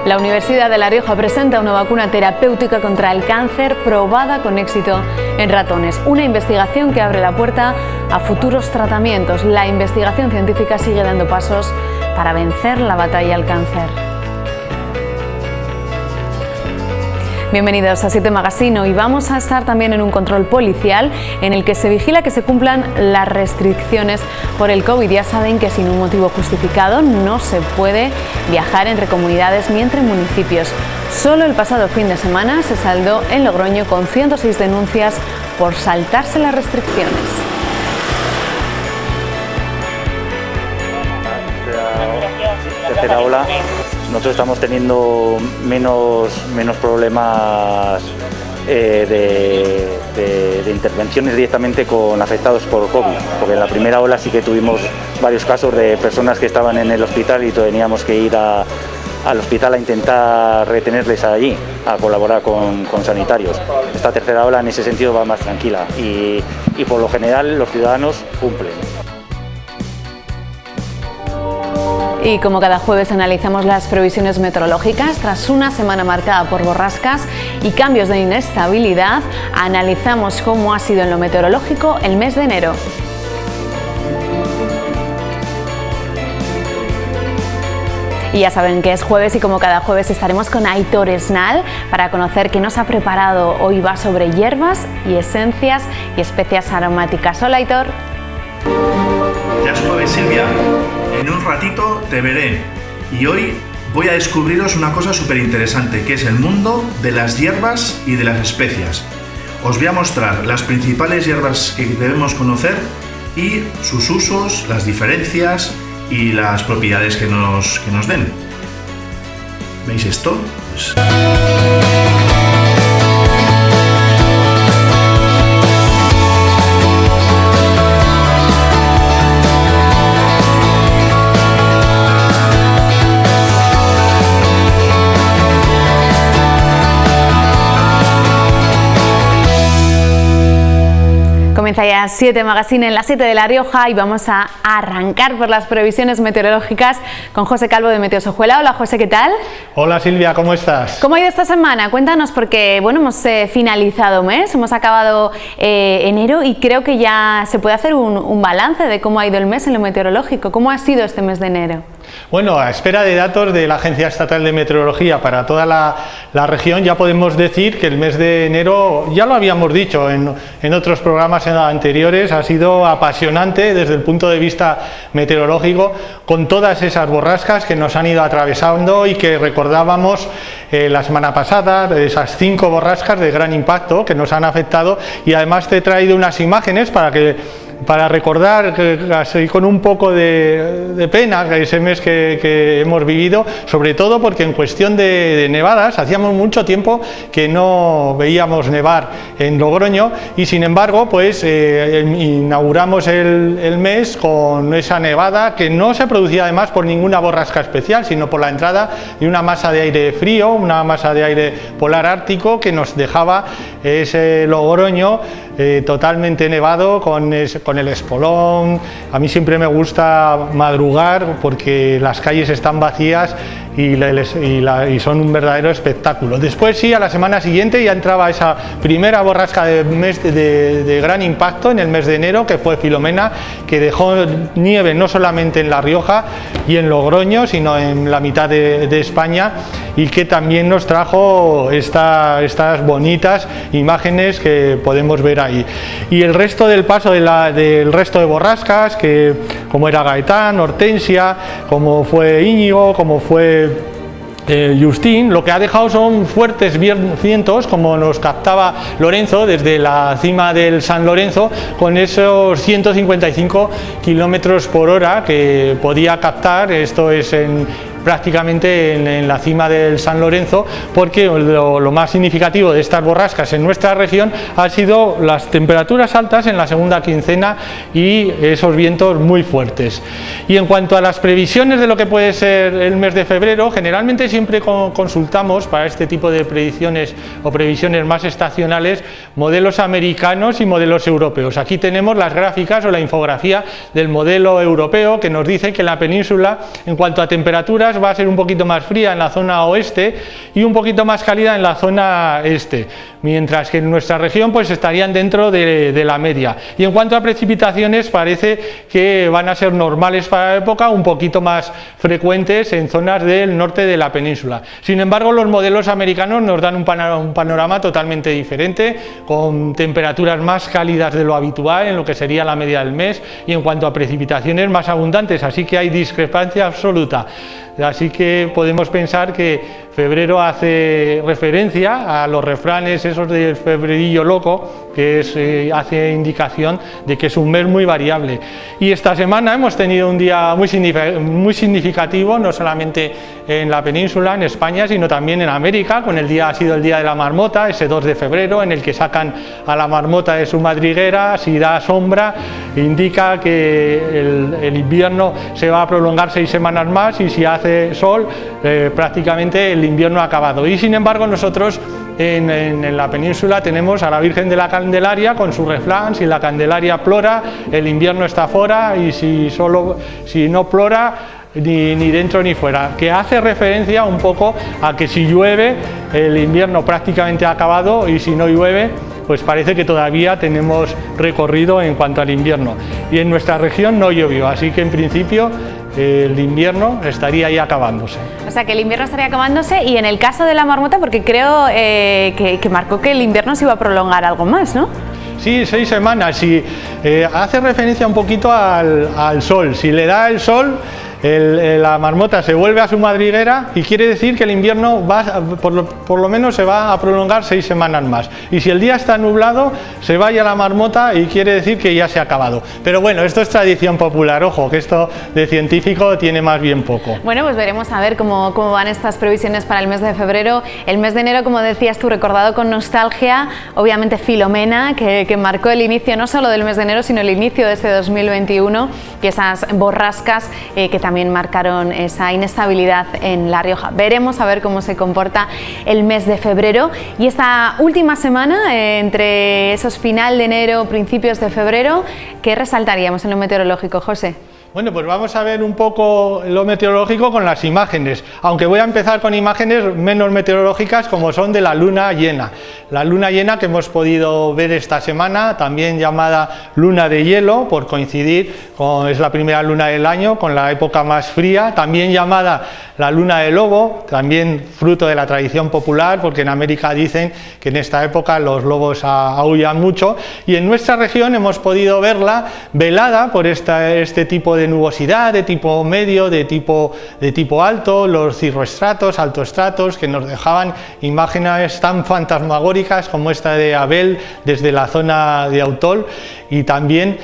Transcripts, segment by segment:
La Universidad de La Rioja presenta una vacuna terapéutica contra el cáncer probada con éxito en ratones. Una investigación que abre la puerta a futuros tratamientos. La investigación científica sigue dando pasos para vencer la batalla al cáncer. Bienvenidos a 7 Magazine. Hoy vamos a estar también en un control policial en el que se vigila que se cumplan las restricciones por el COVID. Ya saben que sin un motivo justificado no se puede viajar entre comunidades ni entre municipios. Solo el pasado fin de semana se saldó en Logroño con 106 denuncias por saltarse las restricciones. Tercera ola, nosotros estamos teniendo menos problemas de intervenciones directamente con afectados por COVID, porque en la primera ola sí que tuvimos varios casos de personas que estaban en el hospital y teníamos que ir al hospital a intentar retenerles allí, a colaborar con sanitarios. Esta tercera ola en ese sentido va más tranquila y por lo general los ciudadanos cumplen. Y como cada jueves analizamos las previsiones meteorológicas, tras una semana marcada por borrascas y cambios de inestabilidad, analizamos cómo ha sido en lo meteorológico el mes de enero. Y ya saben que es jueves y como cada jueves estaremos con Aitor Esnal para conocer qué nos ha preparado. Hoy va sobre hierbas y esencias y especias aromáticas. Hola Aitor. Ya es jueves, Silvia. En un ratito te veré y hoy voy a descubriros una cosa súper interesante, que es el mundo de las hierbas y de las especias. Os voy a mostrar las principales hierbas que debemos conocer y sus usos, las diferencias y las propiedades que nos den. ¿Veis esto? Pues... Comienza ya 7 Magazine en la 7 de La Rioja y vamos a arrancar por las previsiones meteorológicas con José Calvo de Meteosojuela. Hola José, ¿qué tal? Hola Silvia, ¿cómo estás? ¿Cómo ha ido esta semana? Cuéntanos porque bueno, hemos finalizado mes, hemos acabado enero y creo que ya se puede hacer un balance de cómo ha ido el mes en lo meteorológico. ¿Cómo ha sido este mes de enero? Bueno, a espera de datos de la Agencia Estatal de Meteorología para toda la región, ya podemos decir que el mes de enero, ya lo habíamos dicho en otros programas anteriores, ha sido apasionante desde el punto de vista meteorológico, con todas esas borrascas que nos han ido atravesando y que recordábamos la semana pasada, de esas 5 borrascas de gran impacto que nos han afectado, y además te he traído unas imágenes para recordar así con un poco de pena ese mes que hemos vivido, sobre todo porque en cuestión de nevadas hacíamos mucho tiempo que no veíamos nevar en Logroño y sin embargo pues inauguramos el mes con esa nevada que no se producía además por ninguna borrasca especial, sino por la entrada de una masa de aire frío, una masa de aire polar ártico que nos dejaba ese Logroño totalmente nevado con el espolón. A mí siempre me gusta madrugar porque las calles están vacías y son un verdadero espectáculo. Después sí, a la semana siguiente ya entraba esa primera borrasca de gran impacto en el mes de enero, que fue Filomena, que dejó nieve no solamente en La Rioja y en Logroño, sino en la mitad de España, y que también nos trajo estas bonitas imágenes que podemos ver ahí. Y el resto del paso del resto de borrascas, que como era Gaetán, Hortensia, como fue Íñigo, como fue Justín, lo que ha dejado son fuertes vientos, como nos captaba Lorenzo desde la cima del San Lorenzo, con esos 155 kilómetros por hora que podía captar. Esto es prácticamente en la cima del San Lorenzo, porque lo más significativo de estas borrascas en nuestra región ha sido las temperaturas altas en la segunda quincena y esos vientos muy fuertes. Y en cuanto a las previsiones de lo que puede ser el mes de febrero, generalmente siempre consultamos para este tipo de predicciones o previsiones más estacionales modelos americanos y modelos europeos. Aquí tenemos las gráficas o la infografía del modelo europeo, que nos dice que en la península, en cuanto a temperaturas, días va a ser un poquito más fría en la zona oeste y un poquito más cálida en la zona este, mientras que en nuestra región pues estarían dentro de la media. Y en cuanto a precipitaciones, parece que van a ser normales para la época, un poquito más frecuentes en zonas del norte de la península. Sin embargo, los modelos americanos nos dan un panorama totalmente diferente, con temperaturas más cálidas de lo habitual en lo que sería la media del mes, y en cuanto a precipitaciones más abundantes, así que hay discrepancia absoluta. Así que podemos pensar que febrero hace referencia a los refranes esos del febrerillo loco, que hace indicación de que es un mes muy variable. Y esta semana hemos tenido un día muy significativo, no solamente en la península, en España, sino también en América, ha sido el día de la marmota, ese 2 de febrero, en el que sacan a la marmota de su madriguera. Si da sombra, indica que el invierno se va a prolongar 6 semanas más, y si hace sol, prácticamente el invierno ha acabado. Y sin embargo, nosotros en la península tenemos a la Virgen de la Candelaria con su refrán: si la Candelaria plora, el invierno está fuera, y si no plora, ni dentro ni fuera, que hace referencia un poco a que si llueve, el invierno prácticamente ha acabado, y si no llueve, pues parece que todavía tenemos recorrido en cuanto al invierno. Y en nuestra región no llovió, así que en principio el invierno estaría ahí acabándose. O sea, que el invierno estaría acabándose, y en el caso de la marmota, porque creo que marcó que el invierno se iba a prolongar algo más, ¿no? Sí, 6 semanas, y hace referencia un poquito al sol. Si le da el sol, la marmota se vuelve a su madriguera, y quiere decir que el invierno por lo menos se va a prolongar 6 semanas más. Y si el día está nublado, se vaya la marmota, y quiere decir que ya se ha acabado. Pero bueno, esto es tradición popular, ojo, que esto de científico tiene más bien poco. Bueno, pues veremos a ver cómo van estas previsiones para el mes de febrero. El mes de enero, como decías tú, recordado con nostalgia, obviamente Filomena, que marcó el inicio no solo del mes de enero, sino el inicio de este 2021, y esas borrascas que también marcaron esa inestabilidad en La Rioja. Veremos a ver cómo se comporta el mes de febrero, y esta última semana, entre esos final de enero, principios de febrero, ¿qué resaltaríamos en lo meteorológico, José? Bueno, pues vamos a ver un poco lo meteorológico con las imágenes, aunque voy a empezar con imágenes menos meteorológicas, como son de la luna llena. La luna llena que hemos podido ver esta semana, también llamada luna de hielo, por coincidir es la primera luna del año, con la época más fría, también llamada la luna de lobo, también fruto de la tradición popular, porque en América dicen que en esta época los lobos aúllan mucho, y en nuestra región hemos podido verla velada por este tipo de nubosidad, de tipo medio, de tipo alto, los cirroestratos, altoestratos, que nos dejaban imágenes tan fantasmagóricas como esta de Abel desde la zona de Autol. Y también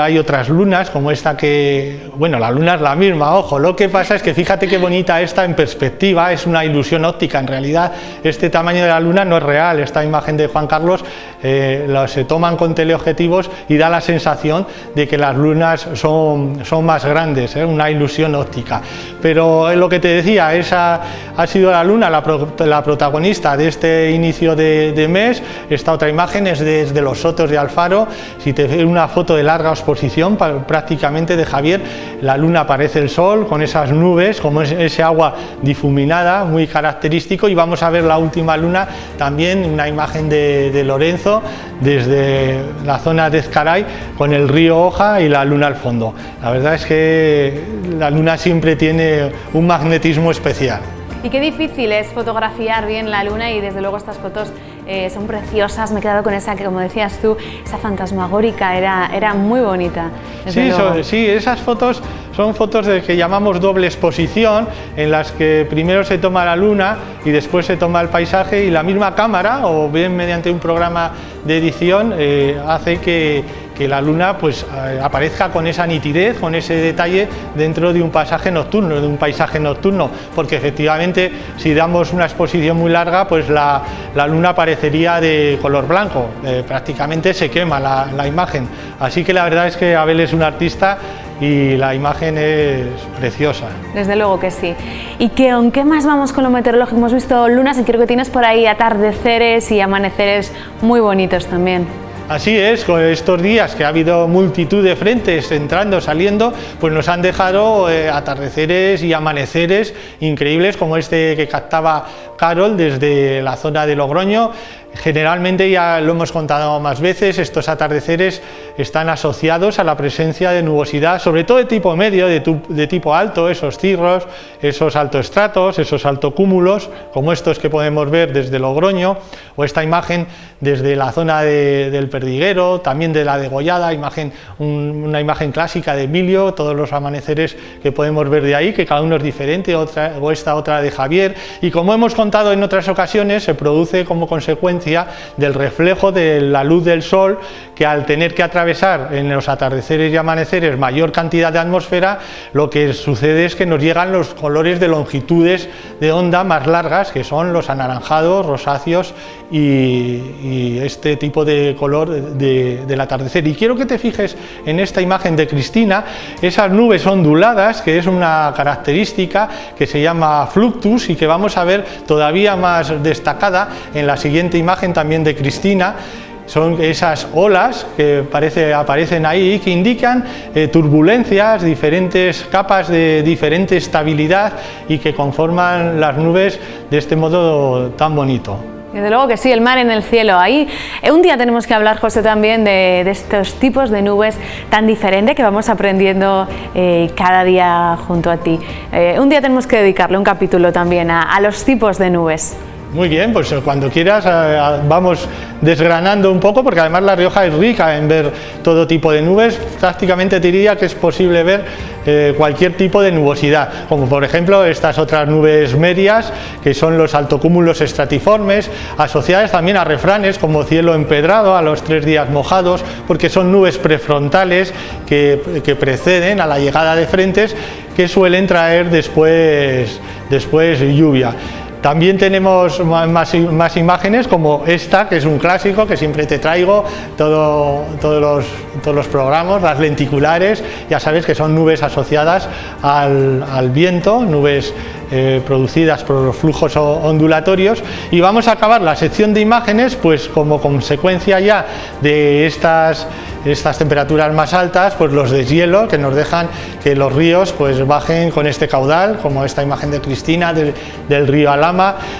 hay otras lunas como esta que, bueno, la luna es la misma, ojo, lo que pasa es que fíjate qué bonita esta en perspectiva, es una ilusión óptica. En realidad este tamaño de la luna no es real. Esta imagen de Juan Carlos se toman con teleobjetivos y da la sensación de que las lunas son más grandes, una ilusión óptica. Pero lo que te decía, esa ha sido la luna la protagonista de este inicio de mes. Esta otra imagen es desde los Sotos de Alfaro. Si te ves una foto de larga exposición prácticamente de Javier, la luna parece el sol con esas nubes, como ese agua difuminada, muy característico. Y vamos a ver la última luna, también una imagen de Lorenzo desde la zona de Ezcaray, con el río Oja y la luna al fondo. La verdad es que la luna siempre tiene un magnetismo especial. Y qué difícil es fotografiar bien la luna, y desde luego estas fotos son preciosas. Me he quedado con esa, que como decías tú, esa fantasmagórica, era muy bonita. Sí, esas fotos son fotos de que llamamos doble exposición, en las que primero se toma la luna y después se toma el paisaje, y la misma cámara, o bien mediante un programa de edición, hace que la luna pues aparezca con esa nitidez, con ese detalle dentro de un paisaje nocturno, porque efectivamente si damos una exposición muy larga, pues la luna aparecería de color blanco, prácticamente se quema la imagen. Así que la verdad es que Abel es un artista y la imagen es preciosa. Desde luego que sí. ¿Y con qué más vamos con lo meteorológico? Hemos visto lunas, y creo que tienes por ahí atardeceres y amaneceres muy bonitos también. Así es, con estos días que ha habido multitud de frentes entrando, saliendo, pues nos han dejado atardeceres y amaneceres increíbles como este que captaba Carol desde la zona de Logroño. Generalmente, ya lo hemos contado más veces, estos atardeceres están asociados a la presencia de nubosidad, sobre todo de tipo medio, de tipo alto, esos cirros, esos altoestratos, esos altocúmulos, como estos que podemos ver desde Logroño, o esta imagen desde la zona del Perdiguero, también de la Degollada, una imagen clásica de Emilio, todos los amaneceres que podemos ver de ahí, que cada uno es diferente, o esta otra de Javier, y como hemos contado en otras ocasiones, se produce como consecuencia del reflejo de la luz del sol, que al tener que atravesar en los atardeceres y amaneceres mayor cantidad de atmósfera, lo que sucede es que nos llegan los colores de longitudes de onda más largas, que son los anaranjados, rosáceos y este tipo de color del atardecer. Y quiero que te fijes en esta imagen de Cristina, esas nubes onduladas, que es una característica que se llama fluctus y que vamos a ver todavía más destacada en la siguiente imagen también de Cristina. Son esas olas que aparecen ahí, que indican turbulencias, diferentes capas de diferente estabilidad y que conforman las nubes de este modo tan bonito. Desde luego que sí, el mar en el cielo. Ahí un día tenemos que hablar, José, también de estos tipos de nubes tan diferentes que vamos aprendiendo cada día junto a ti. Un día tenemos que dedicarle un capítulo también a los tipos de nubes. Muy bien, pues cuando quieras vamos desgranando un poco, porque además La Rioja es rica en ver todo tipo de nubes. Prácticamente te diría que es posible ver cualquier tipo de nubosidad, como por ejemplo estas otras nubes medias, que son los altocúmulos estratiformes, asociadas también a refranes como cielo empedrado, a los 3 días mojados, porque son nubes prefrontales que preceden a la llegada de frentes que suelen traer después lluvia. También tenemos más imágenes como esta, que es un clásico que siempre te traigo todos los programas, las lenticulares. Ya sabes que son nubes asociadas al viento, nubes producidas por los flujos ondulatorios, y vamos a acabar la sección de imágenes pues como consecuencia ya de estas temperaturas más altas, pues los deshielos que nos dejan que los ríos pues bajen con este caudal, como esta imagen de Cristina del río Alhama.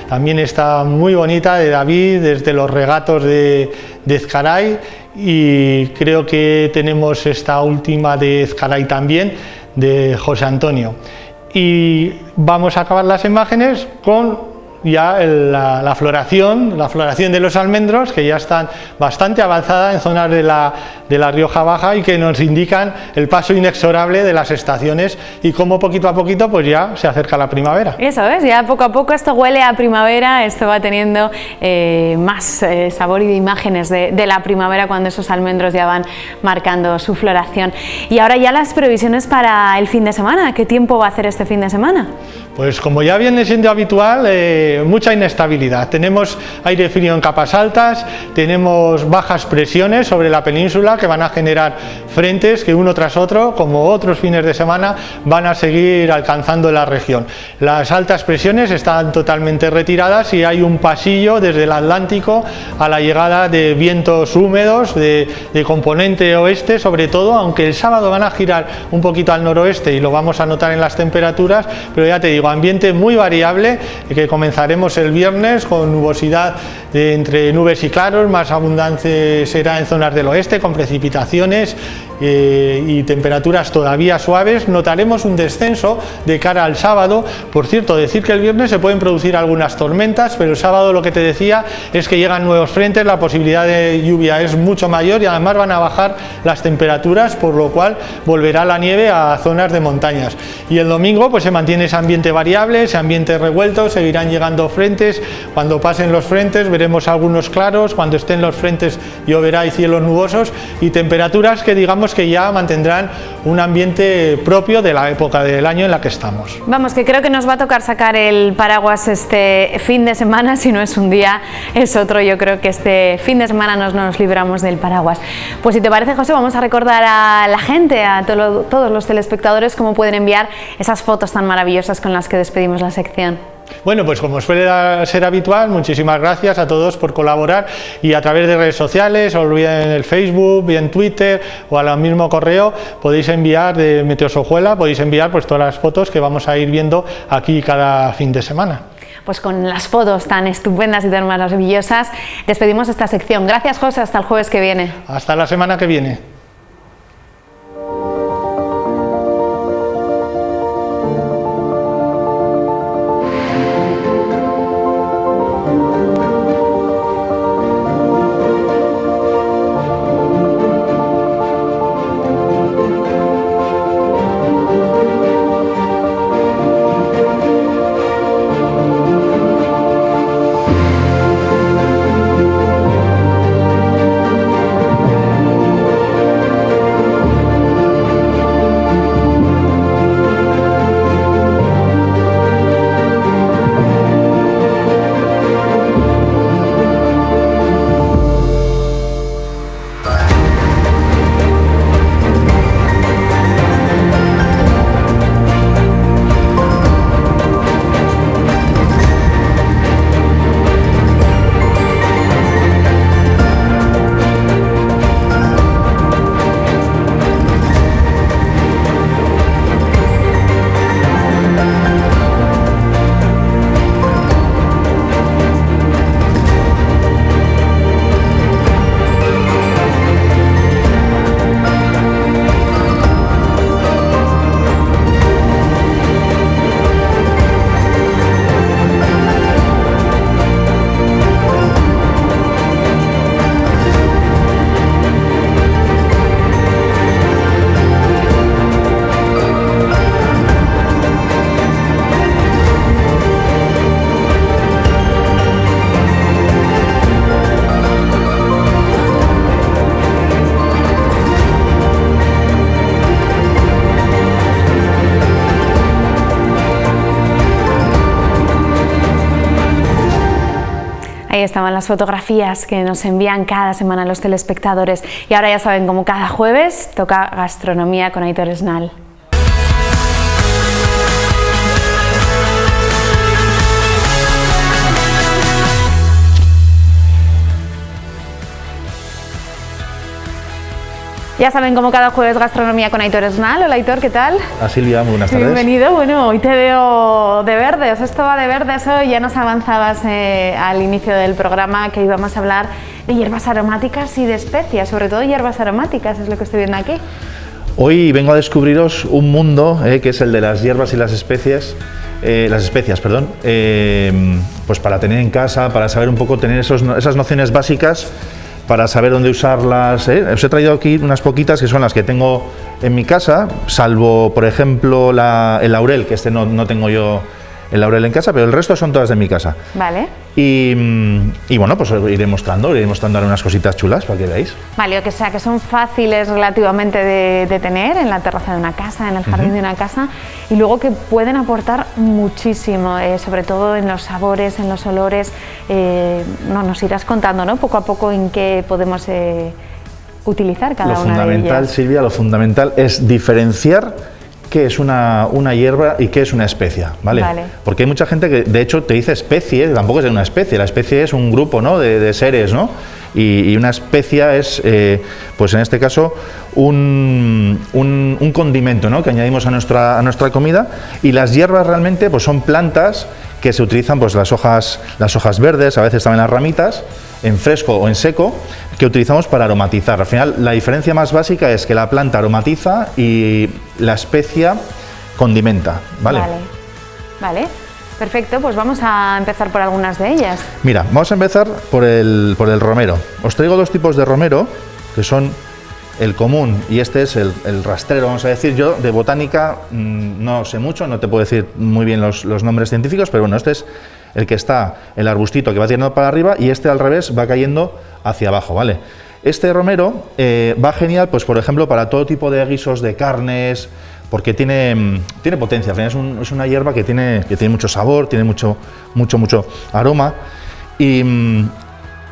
También está muy bonita de David desde los regatos de Ezcaray, y creo que tenemos esta última de Ezcaray también de José Antonio. Y vamos a acabar las imágenes con ya la floración de los almendros, que ya están bastante avanzada en zonas de la Rioja Baja y que nos indican el paso inexorable de las estaciones y cómo poquito a poquito pues ya se acerca la primavera. Eso es, ya poco a poco esto huele a primavera, esto va teniendo más sabor y de imágenes de la primavera cuando esos almendros ya van marcando su floración. Y ahora ya las previsiones para el fin de semana. ¿Qué tiempo va a hacer este fin de semana? Pues como ya viene siendo habitual, mucha inestabilidad. Tenemos aire frío en capas altas, tenemos bajas presiones sobre la península que van a generar frentes que uno tras otro, como otros fines de semana, van a seguir alcanzando la región. Las altas presiones están totalmente retiradas y hay un pasillo desde el Atlántico a la llegada de vientos húmedos de componente oeste, sobre todo, aunque el sábado van a girar un poquito al noroeste y lo vamos a notar en las temperaturas, pero ya te digo, ambiente muy variable que comenzaremos el viernes con nubosidad entre nubes y claros, más abundante será en zonas del oeste con precipitaciones y temperaturas todavía suaves. Notaremos un descenso de cara al sábado. Por cierto, decir que el viernes se pueden producir algunas tormentas, pero el sábado lo que te decía es que llegan nuevos frentes, la posibilidad de lluvia es mucho mayor y además van a bajar las temperaturas, por lo cual volverá la nieve a zonas de montañas. Y el domingo pues se mantiene ese ambiente variable, ese ambiente revuelto, seguirán llegando frentes. Cuando pasen los frentes veremos algunos claros, cuando estén los frentes lloverá y cielos nubosos y temperaturas que digamos que ya mantendrán un ambiente propio de la época del año en la que estamos. Vamos, que creo que nos va a tocar sacar el paraguas este fin de semana, si no es un día es otro. Yo creo que este fin de semana nos libramos del paraguas. Pues si te parece, José, vamos a recordar a la gente, a todos los telespectadores, cómo pueden enviar esas fotos tan maravillosas con las que despedimos la sección. Bueno, pues como suele ser habitual, muchísimas gracias a todos por colaborar y a través de redes sociales, o bien en el Facebook, bien Twitter o al mismo correo, podéis enviar de Meteosojuela, podéis enviar pues todas las fotos que vamos a ir viendo aquí cada fin de semana. Pues con las fotos tan estupendas y tan maravillosas, despedimos esta sección. Gracias, José, hasta el jueves que viene. Hasta la semana que viene. Ahí estaban las fotografías que nos envían cada semana los telespectadores. Y ahora ya saben, como cada jueves, toca Gastronomía con Aitor Esnal. Ya saben, como cada jueves, Gastronomía con Aitor Esnal. Hola, Aitor, ¿qué tal? Hola, Silvia, muy buenas tardes. Bienvenido. Bueno, hoy te veo de verdes. Esto va de verdes hoy. Ya nos avanzabas al inicio del programa que íbamos a hablar de hierbas aromáticas y de especias, sobre todo hierbas aromáticas, es lo que estoy viendo aquí. Hoy vengo a descubriros un mundo que es el de las hierbas y las especias, pues para tener en casa, para saber un poco, tener esas nociones básicas, para saber dónde usarlas. Os he traído aquí unas poquitas que son las que tengo en mi casa, salvo, por ejemplo, el laurel, que no tengo yo el laurel en casa, pero el resto son todas de mi casa. Vale. Y bueno, pues os iré mostrando ahora unas cositas chulas para que veáis. Vale, o que sea, que son fáciles relativamente de tener en la terraza de una casa, en el jardín de una casa, y luego que pueden aportar muchísimo, sobre todo en los sabores, en los olores. Nos irás contando, ¿no?, poco a poco en qué podemos utilizar cada una de ellas. Lo fundamental, Silvia, lo fundamental es diferenciar qué es una hierba y qué es una especia, ¿vale? Porque hay mucha gente que de hecho te dice especie, tampoco es una especie, la especie es un grupo, ¿no?, de seres, ¿no? Y una especia es, pues en este caso, un condimento, ¿no?, que añadimos a nuestra comida. Y las hierbas realmente pues son plantas que se utilizan, pues las hojas verdes, a veces también las ramitas, en fresco o en seco, que utilizamos para aromatizar. Al final, la diferencia más básica es que la planta aromatiza y la especia condimenta, ¿vale? Vale. Perfecto, pues vamos a empezar por algunas de ellas. Mira, vamos a empezar por el romero. Os traigo dos tipos de romero, que son el común y este es el rastrero, vamos a decir. Yo de botánica no sé mucho, no te puedo decir muy bien los nombres científicos, pero bueno, este es el que está, el arbustito que va tirando para arriba, y este al revés va cayendo hacia abajo, ¿vale? Este romero va genial, pues por ejemplo, para todo tipo de guisos de carnes, porque tiene potencia. Al final es una hierba que tiene mucho sabor, tiene mucho aroma. Y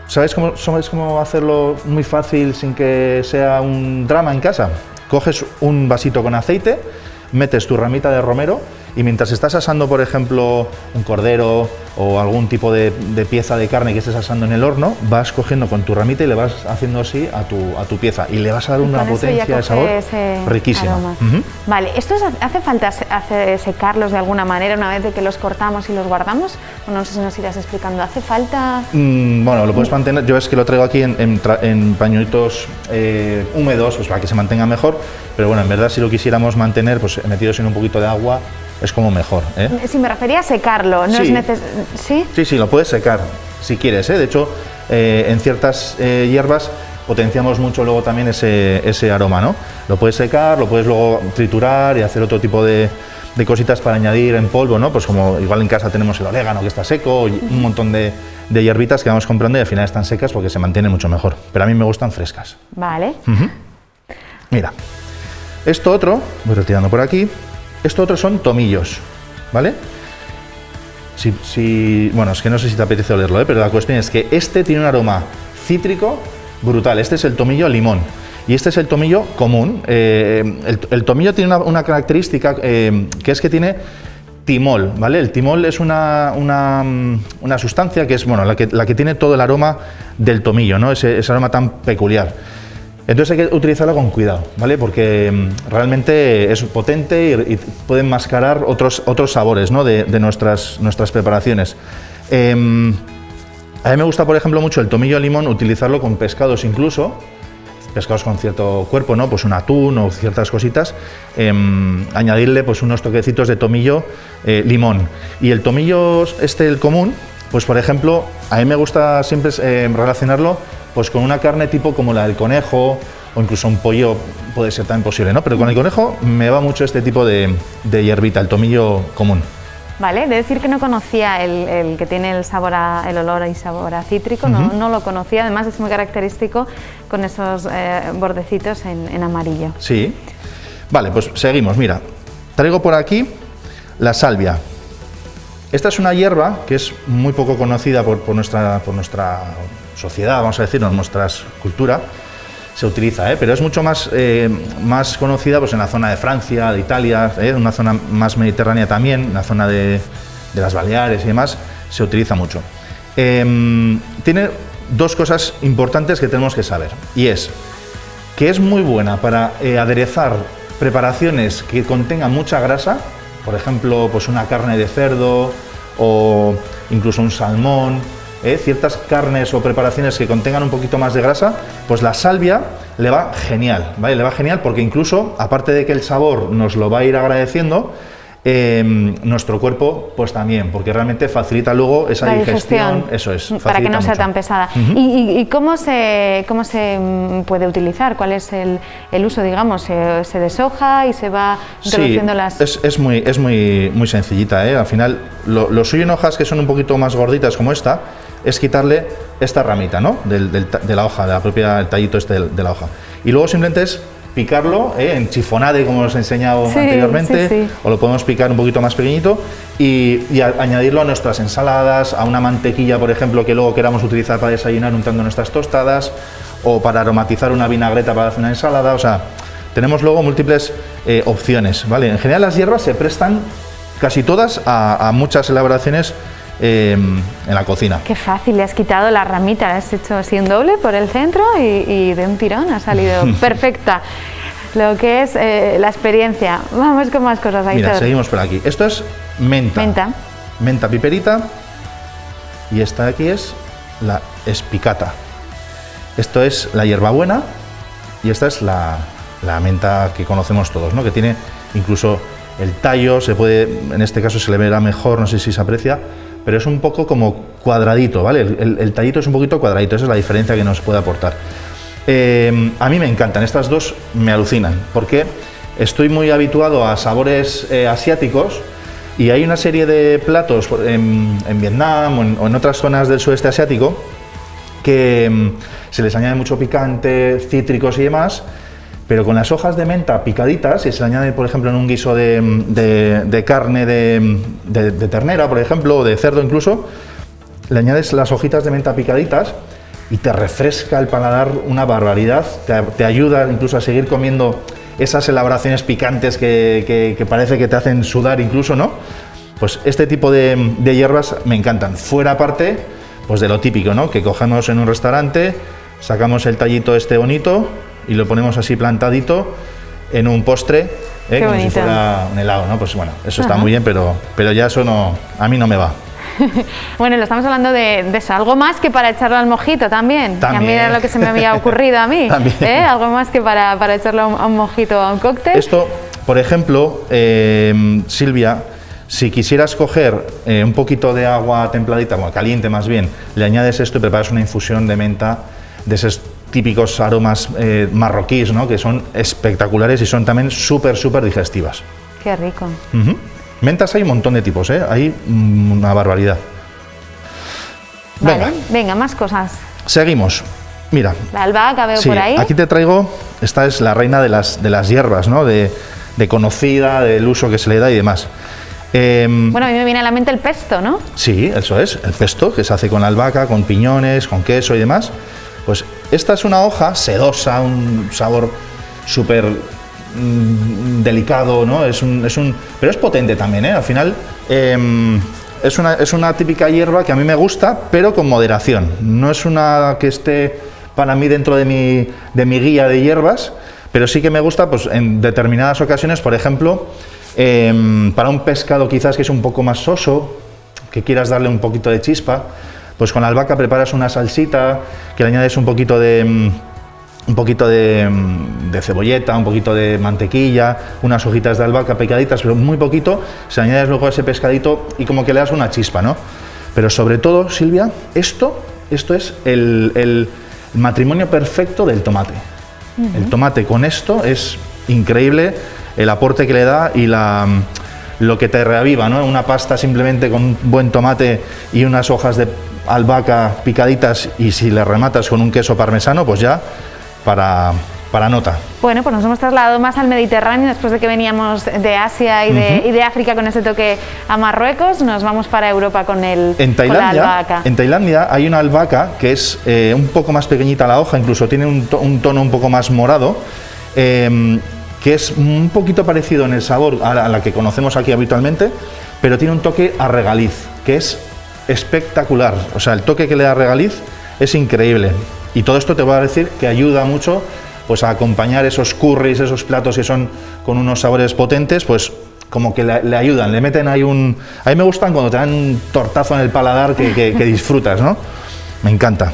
¿sabéis cómo hacerlo muy fácil sin que sea un drama en casa? Coges un vasito con aceite, metes tu ramita de romero y mientras estás asando, por ejemplo, un cordero o algún tipo de pieza de carne que estés asando en el horno, vas cogiendo con tu ramita y le vas haciendo así a tu pieza y le vas a dar una potencia de sabor riquísima. Vale, ¿estos hace falta secarlos de alguna manera una vez de que los cortamos y los guardamos? O no sé si nos irás explicando, ¿hace falta? Bueno, lo puedes mantener, yo es que lo traigo aquí en pañuelitos húmedos, pues para que se mantenga mejor, pero bueno, en verdad si lo quisiéramos mantener, pues metidos en un poquito de agua, es como mejor. Si me refería a secarlo, no sí. Es necesario. ¿Sí? Sí, lo puedes secar si quieres. De hecho, en ciertas hierbas potenciamos mucho luego también ese aroma, ¿no? Lo puedes secar, lo puedes luego triturar y hacer otro tipo de cositas para añadir en polvo, ¿no? Pues como igual en casa tenemos el orégano que está seco, y un montón de hierbitas que vamos comprando y al final están secas porque se mantienen mucho mejor. Pero a mí me gustan frescas. Vale. Mira, esto otro, voy retirando por aquí. Esto otro son tomillos, ¿vale? Bueno, es que no sé si te apetece olerlo, pero la cuestión es que este tiene un aroma cítrico brutal. Este es el tomillo limón y este es el tomillo común. El tomillo tiene una característica que es que tiene timol, ¿vale? El timol es una sustancia que es, bueno, la que tiene todo el aroma del tomillo, ¿no? Ese aroma tan peculiar. Entonces hay que utilizarlo con cuidado, ¿vale? Porque realmente es potente y puede enmascarar otros sabores, ¿no? de nuestras preparaciones. A mí me gusta, por ejemplo, mucho el tomillo limón, utilizarlo con pescados incluso, pescados con cierto cuerpo, ¿no? Pues un atún o ciertas cositas, añadirle pues unos toquecitos de tomillo limón. Y el tomillo el común, pues por ejemplo, a mí me gusta siempre relacionarlo pues con una carne tipo como la del conejo o incluso un pollo puede ser también posible, ¿no? Pero con el conejo me va mucho este tipo de hierbita, el tomillo común. Vale, de decir que no conocía el que tiene el olor y sabor a cítrico, no lo conocía, además es muy característico con esos bordecitos en amarillo. Sí, vale, pues seguimos, mira, traigo por aquí la salvia. Esta es una hierba que es muy poco conocida por nuestra sociedad, vamos a decir, en nuestra cultura, se utiliza, pero es mucho más conocida pues, en la zona de Francia, de Italia, una zona más mediterránea también, en la zona de las Baleares y demás, se utiliza mucho. Tiene dos cosas importantes que tenemos que saber, y es que es muy buena para aderezar preparaciones que contengan mucha grasa, por ejemplo, pues una carne de cerdo o incluso un salmón, ciertas carnes o preparaciones que contengan un poquito más de grasa, pues la salvia le va genial, ¿vale? Le va genial porque incluso, aparte de que el sabor nos lo va a ir agradeciendo, nuestro cuerpo pues también, porque realmente facilita luego esa digestión, eso es, para que no mucho. sea tan pesada. ¿Y cómo se puede utilizar? ¿Cuál es el uso, digamos? ¿Se deshoja y se va introduciendo las...? Es muy sencillita, Al final, lo suyo en hojas que son un poquito más gorditas como esta, es quitarle esta ramita, ¿no? de la hoja, el tallito de la hoja. Y luego simplemente es picarlo en chifonade, como os he enseñado anteriormente, o lo podemos picar un poquito más pequeñito y añadirlo a nuestras ensaladas, a una mantequilla, por ejemplo, que luego queramos utilizar para desayunar untando nuestras tostadas, o para aromatizar una vinagreta para hacer una ensalada. O sea, tenemos luego múltiples opciones, ¿vale? En general las hierbas se prestan casi todas a muchas elaboraciones en la cocina. Qué fácil, le has quitado la ramita, la has hecho así un doble por el centro y de un tirón ha salido perfecta. Lo que es la experiencia. Vamos con más cosas, Aitor. Mira, seguimos por aquí. Esto es menta. Menta piperita. Y esta de aquí es la espicata. Esto es la hierbabuena y esta es la menta que conocemos todos, ¿no? Que tiene incluso el tallo, en este caso se le verá mejor, no sé si se aprecia, pero es un poco como cuadradito, ¿vale? El tallito es un poquito cuadradito, esa es la diferencia que nos puede aportar. A mí me encantan, estas dos me alucinan, porque estoy muy habituado a sabores asiáticos y hay una serie de platos en Vietnam o en otras zonas del sudeste asiático que se les añade mucho picante, cítricos y demás, pero con las hojas de menta picaditas, y se le añade, por ejemplo, en un guiso de carne de ternera, por ejemplo, o de cerdo incluso, le añades las hojitas de menta picaditas y te refresca el paladar una barbaridad, te ayuda incluso a seguir comiendo esas elaboraciones picantes que parece que te hacen sudar incluso, ¿no? Pues este tipo de hierbas me encantan. Fuera aparte, pues de lo típico, ¿no? Que cogemos en un restaurante, sacamos el tallito este bonito y lo ponemos así plantadito en un postre, como si fuera un helado, ¿no? Pues bueno, eso está muy bien, pero ya eso no, a mí no me va. Bueno, lo estamos hablando de eso, algo más que para echarlo al mojito también. Que a mí era lo que se me había ocurrido a mí, algo más que para echarlo a un mojito o a un cóctel. Esto, por ejemplo, Silvia, si quisieras coger un poquito de agua templadita, bueno, caliente más bien, le añades esto y preparas una infusión de menta, de esos típicos aromas marroquíes, ¿no? Que son espectaculares y son también súper digestivas. Qué rico. Mentas hay un montón de tipos, hay una barbaridad. Vale, venga, más cosas. Seguimos. Mira. La albahaca veo por ahí. Aquí te traigo, esta es la reina de las hierbas, ¿no? De conocida, del uso que se le da y demás. Bueno, a mí me viene a la mente el pesto, ¿no? Sí, eso es, el pesto, que se hace con albahaca, con piñones, con queso y demás. Pues esta es una hoja sedosa, un sabor súper delicado, ¿no? Pero es potente también, ¿eh? Al final es una típica hierba que a mí me gusta, pero con moderación. No es una que esté para mí dentro de mi guía de hierbas, pero sí que me gusta pues, en determinadas ocasiones, por ejemplo, para un pescado quizás que es un poco más soso, que quieras darle un poquito de chispa, pues con la albahaca preparas una salsita, que le añades un poquito de cebolleta, un poquito de mantequilla, unas hojitas de albahaca picaditas, pero muy poquito, se añades luego a ese pescadito y como que le das una chispa, ¿no? Pero sobre todo, Silvia, esto es el matrimonio perfecto del tomate. El tomate con esto es increíble, el aporte que le da y lo que te reaviva, ¿no? Una pasta simplemente con un buen tomate y unas hojas de albahaca picaditas y si le rematas con un queso parmesano, pues ya para nota. Bueno, pues nos hemos trasladado más al Mediterráneo después de que veníamos de Asia y de África con ese toque a Marruecos, nos vamos para Europa con la albahaca. En Tailandia hay una albahaca que es un poco más pequeñita la hoja, incluso tiene un tono un poco más morado, que es un poquito parecido en el sabor a la que conocemos aquí habitualmente, pero tiene un toque a regaliz, que es espectacular. O sea, el toque que le da regaliz es increíble. Y todo esto te voy a decir que ayuda mucho pues, a acompañar esos curries, esos platos que son con unos sabores potentes, pues como que le ayudan, le meten ahí un... A mí me gustan cuando te dan un tortazo en el paladar que disfrutas, ¿no? Me encanta.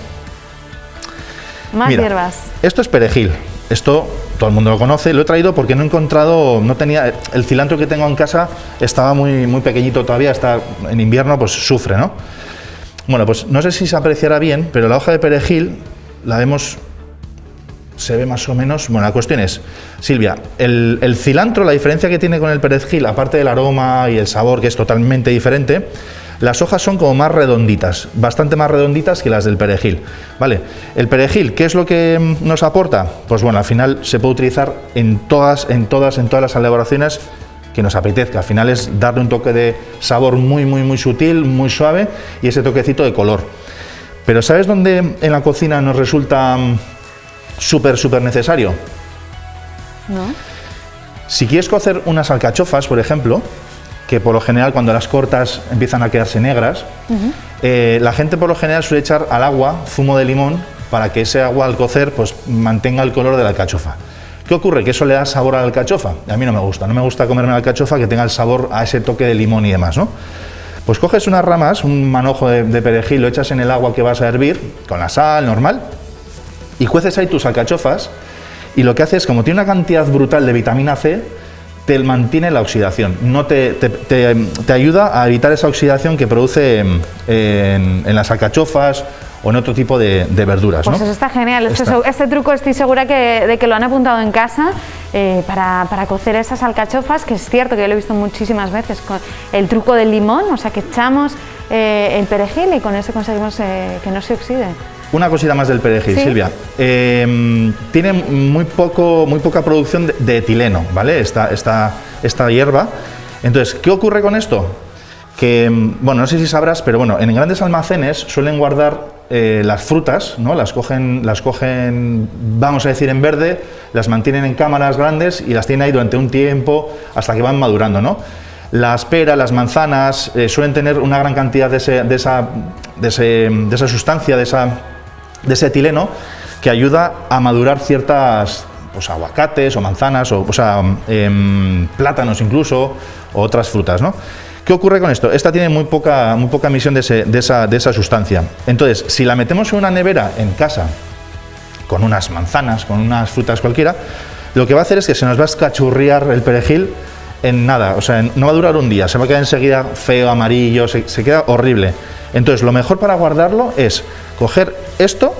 Más hierbas. Esto es perejil. Esto todo el mundo lo conoce, lo he traído porque no tenía, el cilantro que tengo en casa estaba muy pequeñito todavía, está en invierno pues sufre, ¿no? Bueno, pues no sé si se apreciará bien, pero la hoja de perejil la vemos, se ve más o menos, bueno, la cuestión es, Silvia, el cilantro, la diferencia que tiene con el perejil, aparte del aroma y el sabor que es totalmente diferente, las hojas son como más redonditas, bastante más redonditas que las del perejil, ¿vale? El perejil, ¿qué es lo que nos aporta? Pues bueno, al final se puede utilizar en todas las elaboraciones que nos apetezca. Al final es darle un toque de sabor muy sutil, muy suave y ese toquecito de color. Pero ¿sabes dónde en la cocina nos resulta súper necesario? ¿No? Si quieres cocer unas alcachofas, por ejemplo, que por lo general cuando las cortas empiezan a quedarse negras, la gente por lo general suele echar al agua zumo de limón para que ese agua al cocer pues mantenga el color de la alcachofa. ¿Qué ocurre? Que eso le da sabor a la alcachofa. A mí no me gusta comerme la alcachofa que tenga el sabor a ese toque de limón y demás, ¿no? Pues coges unas ramas, un manojo de perejil, lo echas en el agua que vas a hervir, con la sal normal, y cueces ahí tus alcachofas, y lo que hace es, como tiene una cantidad brutal de vitamina C, te mantiene la oxidación, no te ayuda a evitar esa oxidación que produce en las alcachofas o en otro tipo de verduras, ¿no? Pues eso está genial, este truco estoy segura de que lo han apuntado en casa para cocer esas alcachofas, que es cierto que yo lo he visto muchísimas veces, con el truco del limón, o sea que echamos el perejil y con eso conseguimos que no se oxide. Una cosita más del perejil, ¿sí? Silvia. Tiene muy poca producción de etileno, ¿vale? Esta hierba. Entonces, ¿qué ocurre con esto? Que, bueno, no sé si sabrás, pero bueno, en grandes almacenes suelen guardar las frutas, ¿no? Las cogen, vamos a decir, en verde, las mantienen en cámaras grandes y las tienen ahí durante un tiempo hasta que van madurando, ¿no? Las peras, las manzanas suelen tener una gran cantidad de esa sustancia, de ese etileno, que ayuda a madurar ciertas, pues, aguacates o manzanas, o sea, plátanos incluso, o otras frutas, ¿no? ¿Qué ocurre con esto? Esta tiene muy poca emisión de esa sustancia. Entonces, si la metemos en una nevera en casa, con unas manzanas, con unas frutas cualquiera, lo que va a hacer es que se nos va a escachurriar el perejil en nada, o sea, no va a durar un día, se va a quedar enseguida feo, amarillo, se queda horrible. Entonces, lo mejor para guardarlo es coger esto,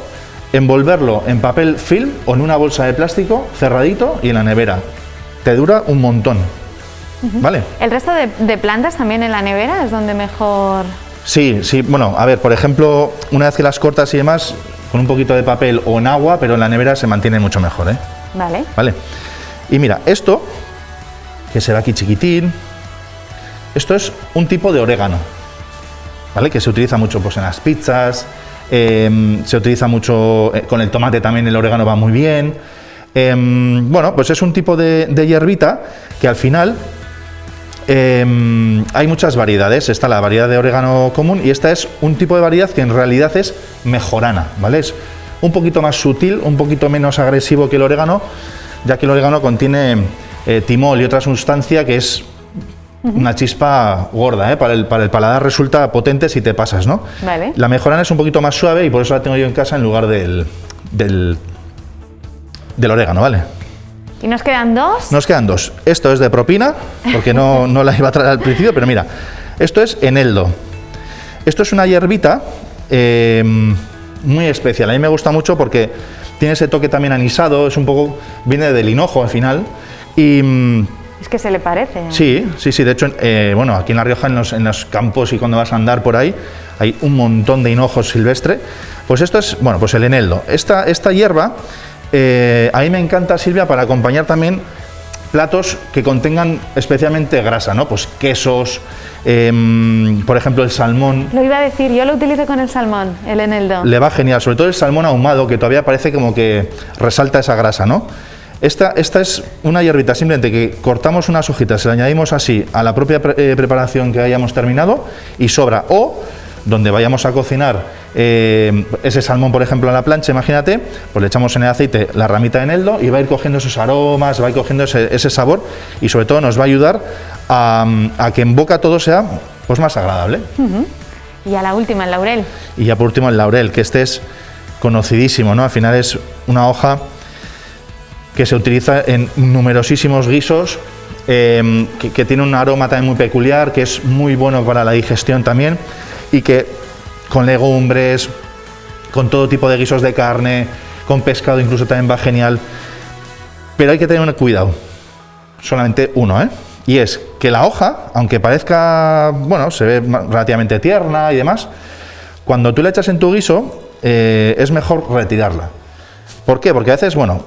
envolverlo en papel film o en una bolsa de plástico cerradito y en la nevera. Te dura un montón. ¿Vale? ¿El resto de plantas también en la nevera es donde mejor...? Sí, bueno, a ver, por ejemplo, una vez que las cortas y demás, con un poquito de papel o en agua, pero en la nevera se mantiene mucho mejor, ¿eh? Vale. Y mira, esto, que se ve aquí chiquitín, esto es un tipo de orégano, ¿vale? Que se utiliza mucho, pues, en las pizzas, se utiliza mucho con el tomate también, el orégano va muy bien. Bueno, pues es un tipo de hierbita que al final... hay muchas variedades. Está la variedad de orégano común y esta es un tipo de variedad que en realidad es mejorana, ¿vale? Es un poquito más sutil, un poquito menos agresivo que el orégano, ya que el orégano contiene timol y otra sustancia que es una chispa gorda, ¿eh? Para el paladar resulta potente si te pasas, ¿no? Vale. La mejorana es un poquito más suave y por eso la tengo yo en casa en lugar del orégano, ¿vale? ¿Y nos quedan dos? Nos quedan dos. Esto es de propina, porque no la iba a traer al principio, pero mira, esto es eneldo. Esto es una hierbita muy especial. A mí me gusta mucho porque tiene ese toque también anisado, es un poco, viene del hinojo al final. Y es que se le parece. Sí. De hecho, bueno, aquí en La Rioja, en los campos y cuando vas a andar por ahí, hay un montón de hinojos silvestre. Pues esto es, bueno, pues el eneldo. Esta hierba... a mí me encanta, Silvia, para acompañar también platos que contengan especialmente grasa, ¿no? Pues quesos, por ejemplo el salmón. Lo iba a decir, yo lo utilizo con el salmón, el eneldo. Le va genial, sobre todo el salmón ahumado, que todavía parece como que resalta esa grasa, ¿no? Esta es una hierbita simplemente que cortamos unas hojitas, se la añadimos así a la propia preparación que hayamos terminado y sobra, o donde vayamos a cocinar ese salmón, por ejemplo, a la plancha, imagínate, pues le echamos en el aceite la ramita de eneldo y va a ir cogiendo esos aromas, va a ir cogiendo ese sabor y sobre todo nos va a ayudar a que en boca todo sea, pues, más agradable. Y a la última, el laurel. Y ya por último el laurel, que este es conocidísimo, ¿no? Al final es una hoja que se utiliza en numerosísimos guisos, que tiene un aroma también muy peculiar, que es muy bueno para la digestión también, y que con legumbres, con todo tipo de guisos de carne, con pescado incluso también va genial. Pero hay que tener un cuidado, solamente uno, ¿eh? Y es que la hoja, aunque parezca, bueno, se ve relativamente tierna y demás, cuando tú la echas en tu guiso, es mejor retirarla. ¿Por qué? Porque a veces, bueno,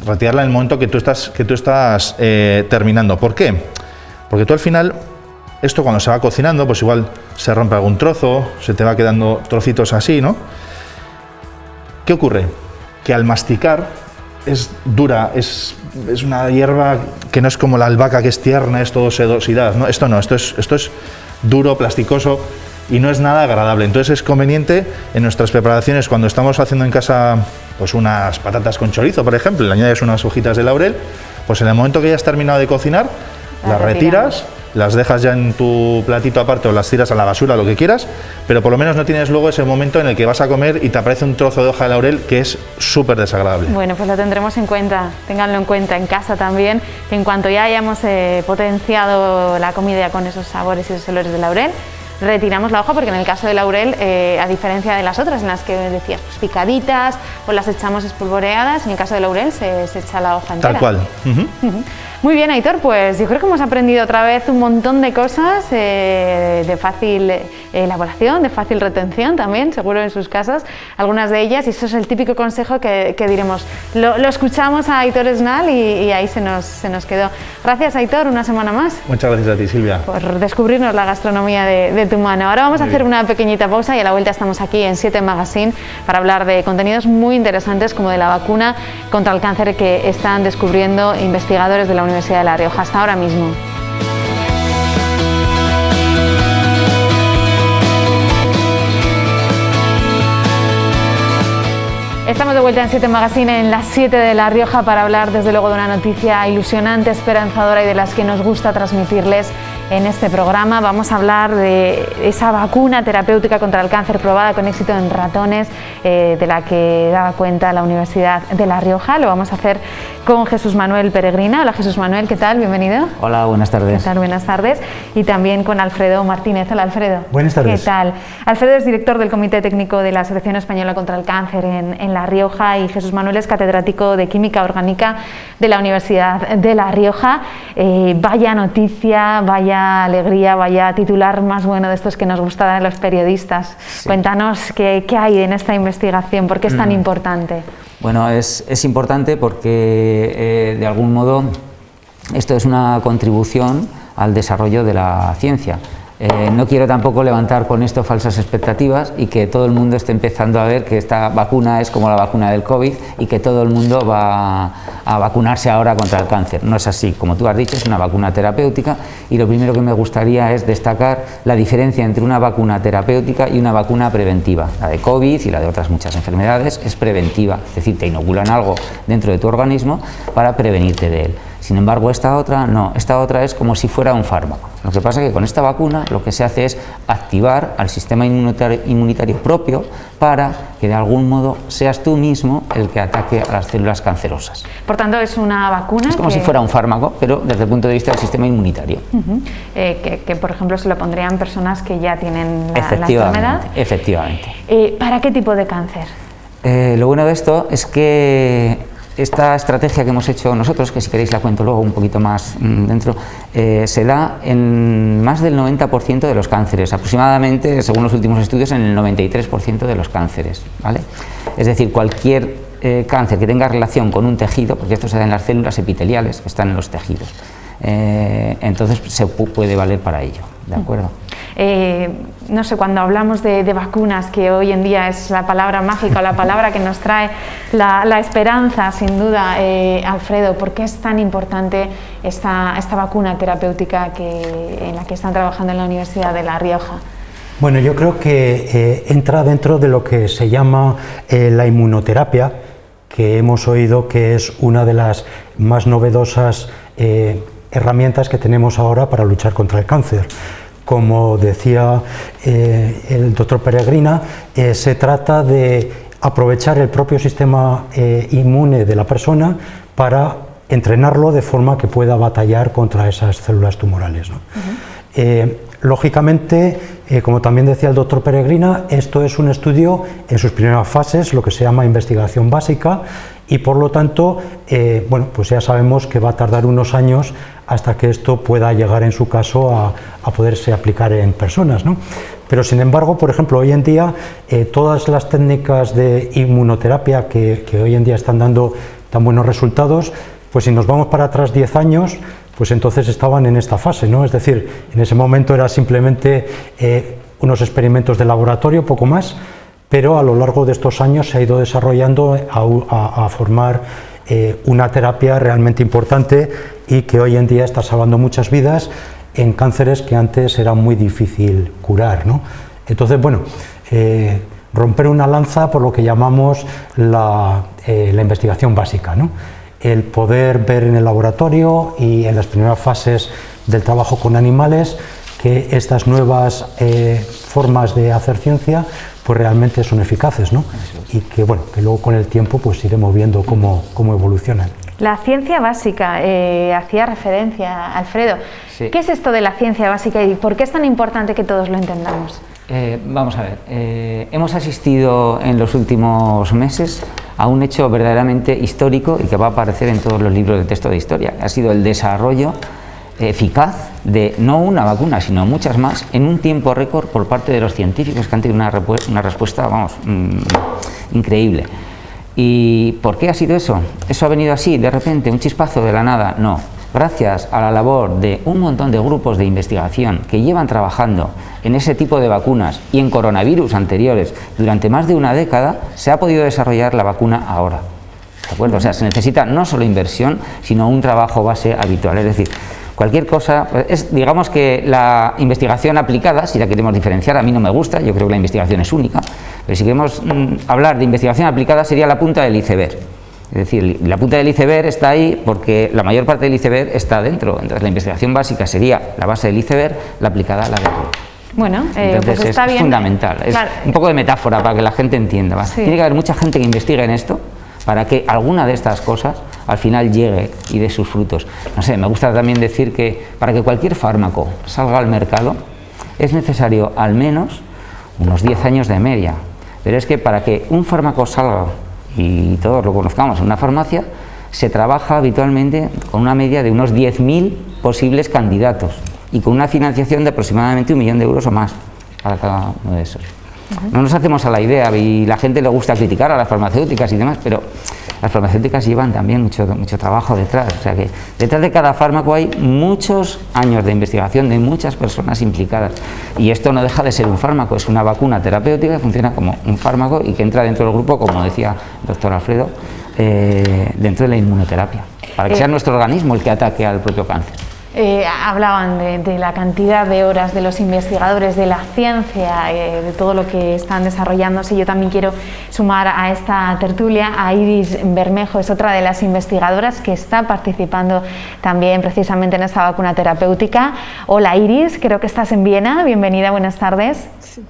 retirarla en el momento que tú estás terminando. ¿Por qué? Porque tú al final, esto cuando se va cocinando, pues igual se rompe algún trozo, se te va quedando trocitos así, ¿no? ¿Qué ocurre? Que al masticar es dura, es una hierba que no es como la albahaca, que es tierna, es todo sedosidad, ¿no? Esto no, esto es duro, plasticoso y no es nada agradable. Entonces es conveniente en nuestras preparaciones, cuando estamos haciendo en casa pues unas patatas con chorizo, por ejemplo, le añades unas hojitas de laurel, pues en el momento que ya has terminado de cocinar, las retiras, las dejas ya en tu platito aparte o las tiras a la basura, lo que quieras, pero por lo menos no tienes luego ese momento en el que vas a comer y te aparece un trozo de hoja de laurel que es súper desagradable. Bueno, pues lo tendremos en cuenta, ténganlo en cuenta en casa también, que en cuanto ya hayamos potenciado la comida con esos sabores y esos olores de laurel, retiramos la hoja, porque en el caso de laurel, a diferencia de las otras en las que decías pues, picaditas o las echamos espolvoreadas, en el caso de laurel se echa la hoja entera. Tal cual. Muy bien, Aitor, pues yo creo que hemos aprendido otra vez un montón de cosas de fácil elaboración, de fácil retención también, seguro en sus casas, algunas de ellas, y eso es el típico consejo que diremos. Lo escuchamos a Aitor Esnal y ahí se nos quedó. Gracias, Aitor, una semana más. Muchas gracias a ti, Silvia. Por descubrirnos la gastronomía de tu mano. Ahora vamos a hacer una pequeñita pausa y a la vuelta estamos aquí en 7 Magazine para hablar de contenidos muy interesantes como de la vacuna contra el cáncer que están descubriendo investigadores de la Universidad de La Rioja. Hasta ahora mismo. Estamos de vuelta en 7 Magazine, en las 7 de La Rioja, para hablar desde luego de una noticia ilusionante, esperanzadora y de las que nos gusta transmitirles en este programa. Vamos a hablar de esa vacuna terapéutica contra el cáncer probada con éxito en ratones, de la que daba cuenta la Universidad de La Rioja. Lo vamos a hacer con Jesús Manuel Peregrina. Hola Jesús Manuel, ¿qué tal? Bienvenido. Hola, buenas tardes. ¿Qué tal? Buenas tardes. Y también con Alfredo Martínez. Hola Alfredo. Buenas tardes. ¿Qué tal? Alfredo es director del Comité Técnico de la Asociación Española contra el Cáncer en La Rioja, y Jesús Manuel es catedrático de Química Orgánica de la Universidad de La Rioja. Vaya noticia, vaya alegría, vaya titular más bueno de estos que nos gusta dar a los periodistas. Sí. Cuéntanos qué hay en esta investigación, por qué es tan importante. Bueno, es importante porque de algún modo esto es una contribución al desarrollo de la ciencia. No quiero tampoco levantar con esto falsas expectativas y que todo el mundo esté empezando a ver que esta vacuna es como la vacuna del COVID y que todo el mundo va a vacunarse ahora contra el cáncer. No es así, como tú has dicho, es una vacuna terapéutica, y lo primero que me gustaría es destacar la diferencia entre una vacuna terapéutica y una vacuna preventiva. La de COVID y la de otras muchas enfermedades es preventiva, es decir, te inoculan algo dentro de tu organismo para prevenirte de él. Sin embargo, esta otra no, esta otra es como si fuera un fármaco. Lo que pasa es que con esta vacuna lo que se hace es activar al sistema inmunitario propio para que de algún modo seas tú mismo el que ataque a las células cancerosas. Por tanto, es una vacuna. Es como si fuera un fármaco, pero desde el punto de vista del sistema inmunitario. Que por ejemplo, se lo pondrían personas que ya tienen la enfermedad. Efectivamente. ¿Para qué tipo de cáncer? Lo bueno de esto es que esta estrategia que hemos hecho nosotros, que si queréis la cuento luego un poquito más dentro, se da en más del 90% de los cánceres, aproximadamente, según los últimos estudios, en el 93% de los cánceres, ¿vale? Es decir, cualquier cáncer que tenga relación con un tejido, porque esto se da en las células epiteliales que están en los tejidos, entonces se puede valer para ello, ¿de acuerdo? No sé, cuando hablamos de vacunas, que hoy en día es la palabra mágica, la palabra que nos trae la esperanza, sin duda, Alfredo, ¿por qué es tan importante esta vacuna terapéutica en la que están trabajando en la Universidad de La Rioja? Bueno, yo creo que entra dentro de lo que se llama la inmunoterapia, que hemos oído que es una de las más novedosas herramientas que tenemos ahora para luchar contra el cáncer. Como decía el doctor Peregrina, se trata de aprovechar el propio sistema inmune de la persona para entrenarlo de forma que pueda batallar contra esas células tumorales, ¿no? Lógicamente, como también decía el doctor Peregrina, esto es un estudio en sus primeras fases, lo que se llama investigación básica, y por lo tanto, bueno, pues ya sabemos que va a tardar unos años hasta que esto pueda llegar en su caso a poderse aplicar en personas, ¿no? Pero sin embargo, por ejemplo, hoy en día todas las técnicas de inmunoterapia que hoy en día están dando tan buenos resultados, pues si nos vamos para atrás 10 años, pues entonces estaban en esta fase, ¿no? Es decir, en ese momento era simplemente unos experimentos de laboratorio, poco más, pero a lo largo de estos años se ha ido desarrollando a formar una terapia realmente importante y que hoy en día está salvando muchas vidas en cánceres que antes era muy difícil curar, ¿no? Entonces, bueno, romper una lanza por lo que llamamos la investigación básica, ¿no? El poder ver en el laboratorio y en las primeras fases del trabajo con animales que estas nuevas formas de hacer ciencia pues realmente son eficaces, ¿no? Y que, bueno, que luego con el tiempo pues iremos viendo cómo evolucionan. La ciencia básica, hacía referencia Alfredo. Sí. ¿Qué es esto de la ciencia básica y por qué es tan importante que todos lo entendamos? Vamos a ver, hemos asistido en los últimos meses a un hecho verdaderamente histórico y que va a aparecer en todos los libros de texto de historia. Ha sido el desarrollo eficaz de no una vacuna, sino muchas más, en un tiempo récord por parte de los científicos que han tenido una respuesta, vamos, increíble. ¿Y por qué ha sido eso? ¿Eso ha venido así, de repente, un chispazo de la nada? No. Gracias a la labor de un montón de grupos de investigación que llevan trabajando en ese tipo de vacunas y en coronavirus anteriores durante más de una década, se ha podido desarrollar la vacuna ahora. ¿De acuerdo? O sea, se necesita no solo inversión, sino un trabajo base habitual. Es decir, cualquier cosa, digamos que la investigación aplicada, si la queremos diferenciar, a mí no me gusta, yo creo que la investigación es única, pero si queremos hablar de investigación aplicada sería la punta del iceberg. Es decir, la punta del iceberg está ahí porque la mayor parte del iceberg está dentro. Entonces la investigación básica sería la base del iceberg, la aplicada la de arriba. Bueno, entonces pues está es bien. fundamental, es claro. Un poco de metáfora para que la gente entienda, ¿va? Sí. Tiene que haber mucha gente que investigue en esto para que alguna de estas cosas al final llegue y dé sus frutos. No sé, me gusta también decir que para que cualquier fármaco salga al mercado es necesario al menos unos 10 años de media, pero es que para que un fármaco salga y todos lo conozcamos en una farmacia, se trabaja habitualmente con una media de unos 10.000 posibles candidatos y con una financiación de aproximadamente 1 millón de euros o más para cada uno de esos. No nos hacemos a la idea y la gente le gusta criticar a las farmacéuticas y demás, pero las farmacéuticas llevan también mucho trabajo detrás. O sea que detrás de cada fármaco hay muchos años de investigación de muchas personas implicadas. Y esto no deja de ser un fármaco, es una vacuna terapéutica que funciona como un fármaco y que entra dentro del grupo, como decía el doctor Alfredo, dentro de la inmunoterapia, para que sea nuestro organismo el que ataque al propio cáncer. Hablaban de la cantidad de horas de los investigadores, de la ciencia, de todo lo que están desarrollándose. Yo también quiero sumar a esta tertulia a Iris Bermejo, es otra de las investigadoras que está participando también precisamente en esta vacuna terapéutica. Hola Iris, creo que estás en Viena, bienvenida, buenas tardes. Sí.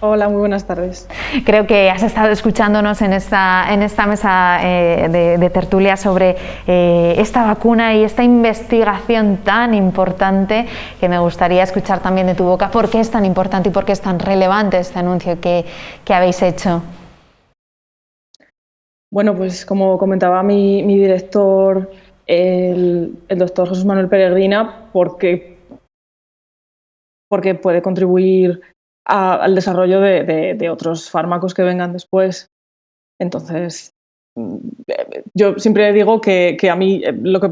Hola, muy buenas tardes. Creo que has estado escuchándonos en esta mesa de tertulia sobre esta vacuna y esta investigación tan importante, que me gustaría escuchar también de tu boca. ¿Por qué es tan importante y por qué es tan relevante este anuncio que habéis hecho? Bueno, pues como comentaba mi director, el doctor Jesús Manuel Peregrina, porque puede contribuir al desarrollo de otros fármacos que vengan después. Entonces, yo siempre digo que a mí lo que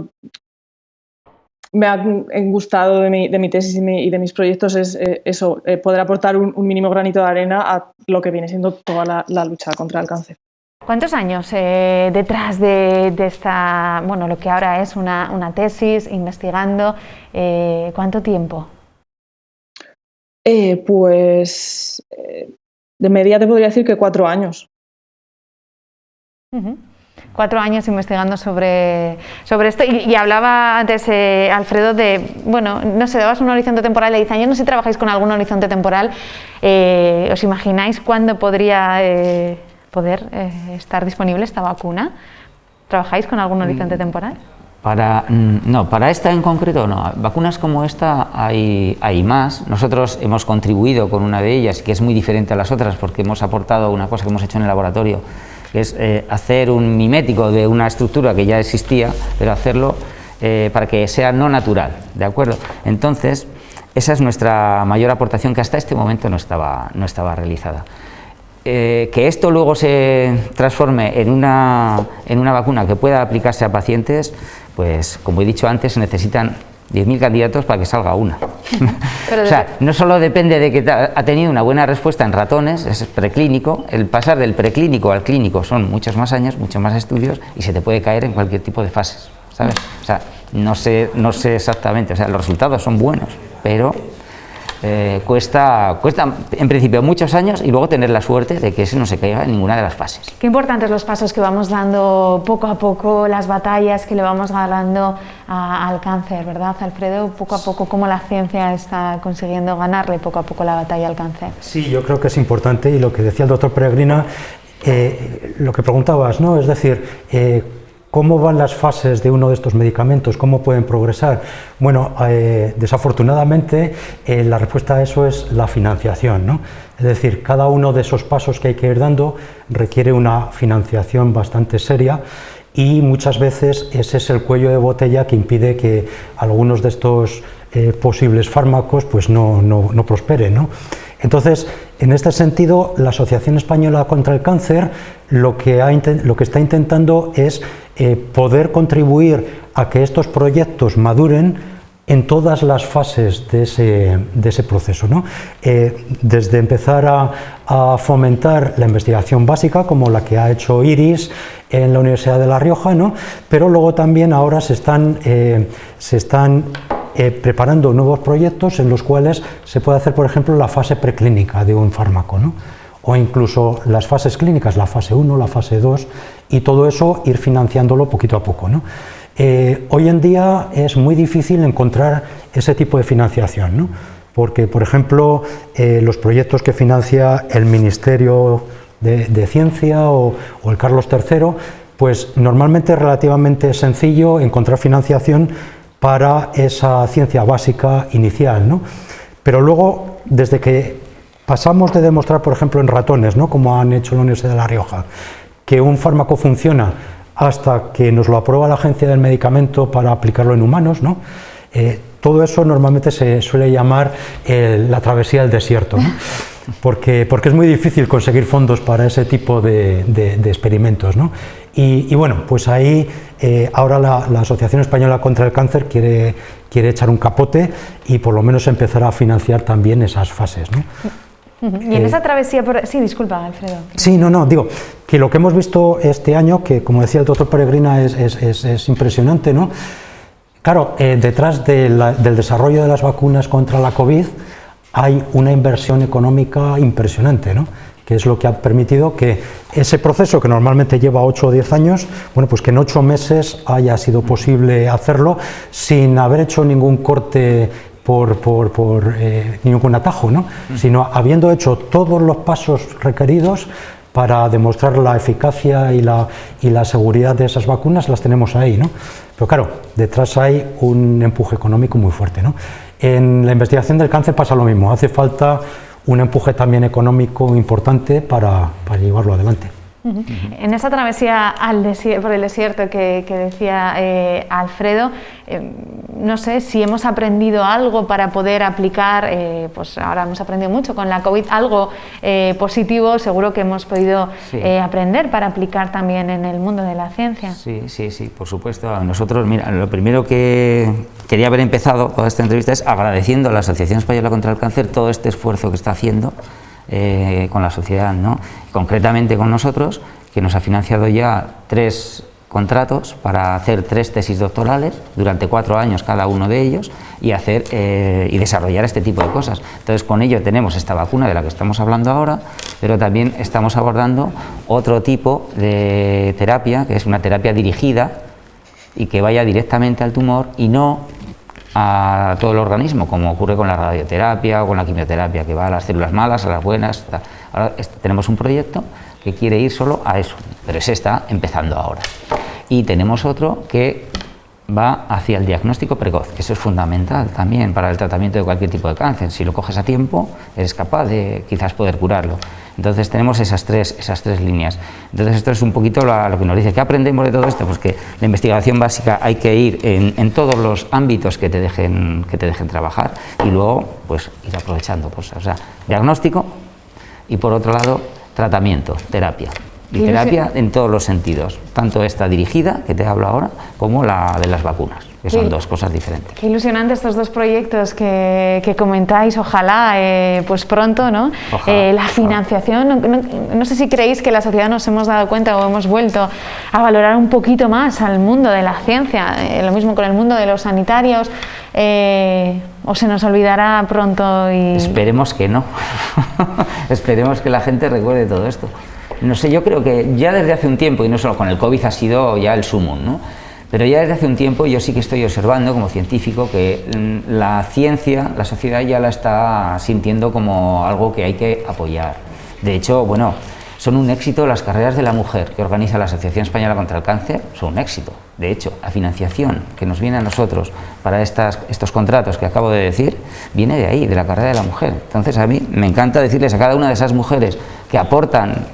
me ha gustado de mi tesis y de mis proyectos es eso, poder aportar un mínimo granito de arena a lo que viene siendo toda la lucha contra el cáncer. ¿Cuántos años detrás de esta, bueno, lo que ahora es una tesis, investigando? ¿Cuánto tiempo? Pues de media te podría decir que 4 años. 4 años investigando sobre esto y hablaba antes Alfredo de, bueno, no sé, dabas un horizonte temporal de 10 años, no sé si trabajáis con algún horizonte temporal, ¿os imagináis cuándo podría poder estar disponible esta vacuna? ¿Trabajáis con algún horizonte temporal? No, para esta en concreto no. Vacunas como esta hay más. Nosotros hemos contribuido con una de ellas, que es muy diferente a las otras, porque hemos aportado una cosa que hemos hecho en el laboratorio, que es hacer un mimético de una estructura que ya existía, pero hacerlo para que sea no natural, ¿de acuerdo? Entonces, esa es nuestra mayor aportación, que hasta este momento no estaba realizada. Que esto luego se transforme en una vacuna que pueda aplicarse a pacientes, pues como he dicho antes, se necesitan 10.000 candidatos para que salga una. O sea, no solo depende de que ha tenido una buena respuesta en ratones, es preclínico, el pasar del preclínico al clínico son muchos más años, muchos más estudios y se te puede caer en cualquier tipo de fases, ¿sabes? O sea, no sé exactamente, o sea, los resultados son buenos, pero cuesta en principio muchos años y luego tener la suerte de que ese no se caiga en ninguna de las fases. Qué importantes los pasos que vamos dando poco a poco, las batallas que le vamos ganando al cáncer, ¿verdad, Alfredo? Poco a poco, cómo la ciencia está consiguiendo ganarle poco a poco la batalla al cáncer. Sí, yo creo que es importante, y lo que decía el doctor Peregrina, lo que preguntabas, ¿no? Es decir, ¿cómo van las fases de uno de estos medicamentos? ¿Cómo pueden progresar? Bueno, desafortunadamente la respuesta a eso es la financiación, ¿no? Es decir, cada uno de esos pasos que hay que ir dando requiere una financiación bastante seria y muchas veces ese es el cuello de botella que impide que algunos de estos posibles fármacos pues no prosperen, ¿no? Entonces, en este sentido, la Asociación Española contra el Cáncer lo que está intentando es poder contribuir a que estos proyectos maduren en todas las fases de ese proceso, ¿no? Desde empezar a fomentar la investigación básica, como la que ha hecho Iris en la Universidad de La Rioja, ¿no? Pero luego también ahora se están preparando nuevos proyectos en los cuales se puede hacer, por ejemplo, la fase preclínica de un fármaco, ¿no? O incluso las fases clínicas, la fase 1, la fase 2, y todo eso ir financiándolo poquito a poco, ¿no? Hoy en día es muy difícil encontrar ese tipo de financiación, ¿no? Porque, por ejemplo, los proyectos que financia el Ministerio de Ciencia o el Carlos III, pues normalmente es relativamente sencillo encontrar financiación para esa ciencia básica inicial, ¿no? Pero luego, desde que pasamos de demostrar, por ejemplo, en ratones, ¿no?, como han hecho en la Universidad de La Rioja, que un fármaco funciona hasta que nos lo aprueba la Agencia del Medicamento para aplicarlo en humanos, ¿no? Todo eso normalmente se suele llamar la travesía del desierto, ¿no? Porque es muy difícil conseguir fondos para ese tipo de experimentos, ¿no? Y bueno, pues ahí ahora la Asociación Española contra el Cáncer quiere echar un capote y por lo menos empezar a financiar también esas fases, ¿no? Y en esa travesía... Sí, disculpa, Alfredo. Sí, no, digo que lo que hemos visto este año, que como decía el doctor Peregrina, es impresionante, ¿no? Claro, detrás del desarrollo de las vacunas contra la COVID hay una inversión económica impresionante, ¿no? Que es lo que ha permitido que ese proceso, que normalmente lleva 8 o 10 años, bueno, pues que en 8 meses haya sido posible hacerlo sin haber hecho ningún corte por ningún atajo, ¿no? Sino habiendo hecho todos los pasos requeridos para demostrar la eficacia y la seguridad de esas vacunas, las tenemos ahí, ¿no? Pero claro, detrás hay un empuje económico muy fuerte, ¿no? En la investigación del cáncer pasa lo mismo, hace falta un empuje también económico importante para llevarlo adelante. En esa travesía por el desierto que decía Alfredo, no sé si hemos aprendido algo para poder aplicar, pues ahora hemos aprendido mucho con la COVID, algo positivo seguro que hemos podido aprender para aplicar también en el mundo de la ciencia. Sí, por supuesto. A nosotros, mira, lo primero que quería haber empezado toda esta entrevista es agradeciendo a la Asociación Española contra el Cáncer todo este esfuerzo que está haciendo con la sociedad, ¿no? Concretamente con nosotros, que nos ha financiado ya 3 contratos para hacer 3 tesis doctorales durante 4 años cada uno de ellos y hacer y desarrollar este tipo de cosas. Entonces, con ello tenemos esta vacuna de la que estamos hablando ahora, pero también estamos abordando otro tipo de terapia, que es una terapia dirigida y que vaya directamente al tumor y no a todo el organismo, como ocurre con la radioterapia o con la quimioterapia, que va a las células malas, a las buenas. Ahora tenemos un proyecto que quiere ir solo a eso, pero ese está empezando ahora. Y tenemos otro que va hacia el diagnóstico precoz, que eso es fundamental también para el tratamiento de cualquier tipo de cáncer. Si lo coges a tiempo, eres capaz de quizás poder curarlo. Entonces tenemos esas tres líneas. Entonces esto es un poquito lo que nos dice. ¿Qué aprendemos de todo esto? Pues que la investigación básica hay que ir en todos los ámbitos que te dejen trabajar y luego pues ir aprovechando. Pues, o sea, diagnóstico y por otro lado tratamiento, terapia. Y terapia en todos los sentidos, tanto esta dirigida, que te hablo ahora, como la de las vacunas, que son 2 cosas diferentes. Qué ilusionante estos 2 proyectos que comentáis, ojalá pues pronto, ¿no? Ojalá, la financiación, no sé si creéis que la sociedad nos hemos dado cuenta o hemos vuelto a valorar un poquito más al mundo de la ciencia, lo mismo con el mundo de los sanitarios, o se nos olvidará pronto y... Esperemos que no, esperemos que la gente recuerde todo esto. No sé, yo creo que ya desde hace un tiempo, y no solo con el COVID ha sido ya el sumum, ¿no? Pero ya desde hace un tiempo yo sí que estoy observando como científico que la ciencia, la sociedad ya la está sintiendo como algo que hay que apoyar. De hecho, bueno, Son un éxito las carreras de la mujer que organiza la Asociación Española contra el Cáncer, son un éxito. De hecho, la financiación que nos viene a nosotros para estos contratos que acabo de decir, viene de ahí, de la carrera de la mujer. Entonces a mí me encanta decirles a cada una de esas mujeres que aporten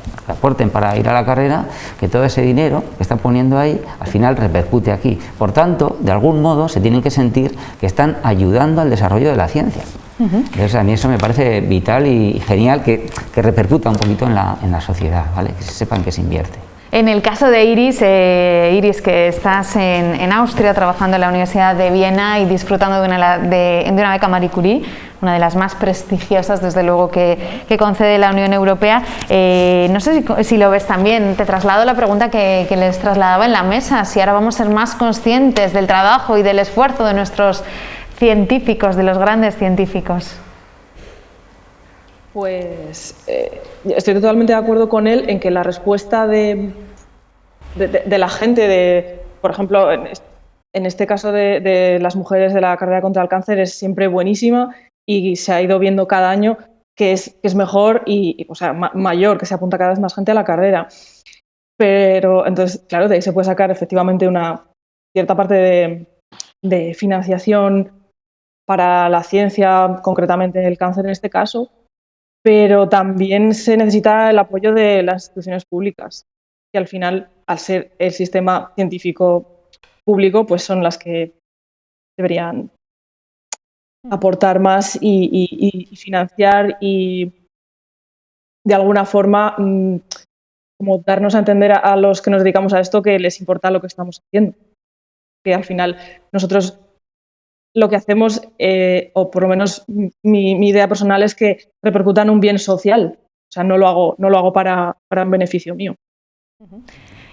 para ir a la carrera, que todo ese dinero que están poniendo ahí, al final repercute aquí. Por tanto, de algún modo se tienen que sentir que están ayudando al desarrollo de la ciencia. Entonces, a mí eso me parece vital y genial que repercuta un poquito en la sociedad, ¿vale? Que se sepan que se invierte. En el caso de Iris, Iris, que estás en Austria trabajando en la Universidad de Viena y disfrutando de una beca Marie Curie, una de las más prestigiosas, desde luego, que concede la Unión Europea. No sé si lo ves también. Te traslado la pregunta que les trasladaba en la mesa, si ahora vamos a ser más conscientes del trabajo y del esfuerzo de nuestros científicos, de los grandes científicos. Pues estoy totalmente de acuerdo con él en que la respuesta de la gente, por ejemplo, en este caso de las mujeres de la carrera contra el cáncer, es siempre buenísima y se ha ido viendo cada año que es mejor y o sea, mayor, que se apunta cada vez más gente a la carrera. Pero entonces, claro, de ahí se puede sacar efectivamente una cierta parte de financiación para la ciencia, concretamente el cáncer en este caso, pero también se necesita el apoyo de las instituciones públicas, que al final, al ser el sistema científico público, pues son las que deberían aportar más y financiar y de alguna forma como darnos a entender a los que nos dedicamos a esto que les importa lo que estamos haciendo. Que al final nosotros lo que hacemos, o por lo menos mi idea personal, es que repercuta en un bien social. O sea, no lo hago para un beneficio mío.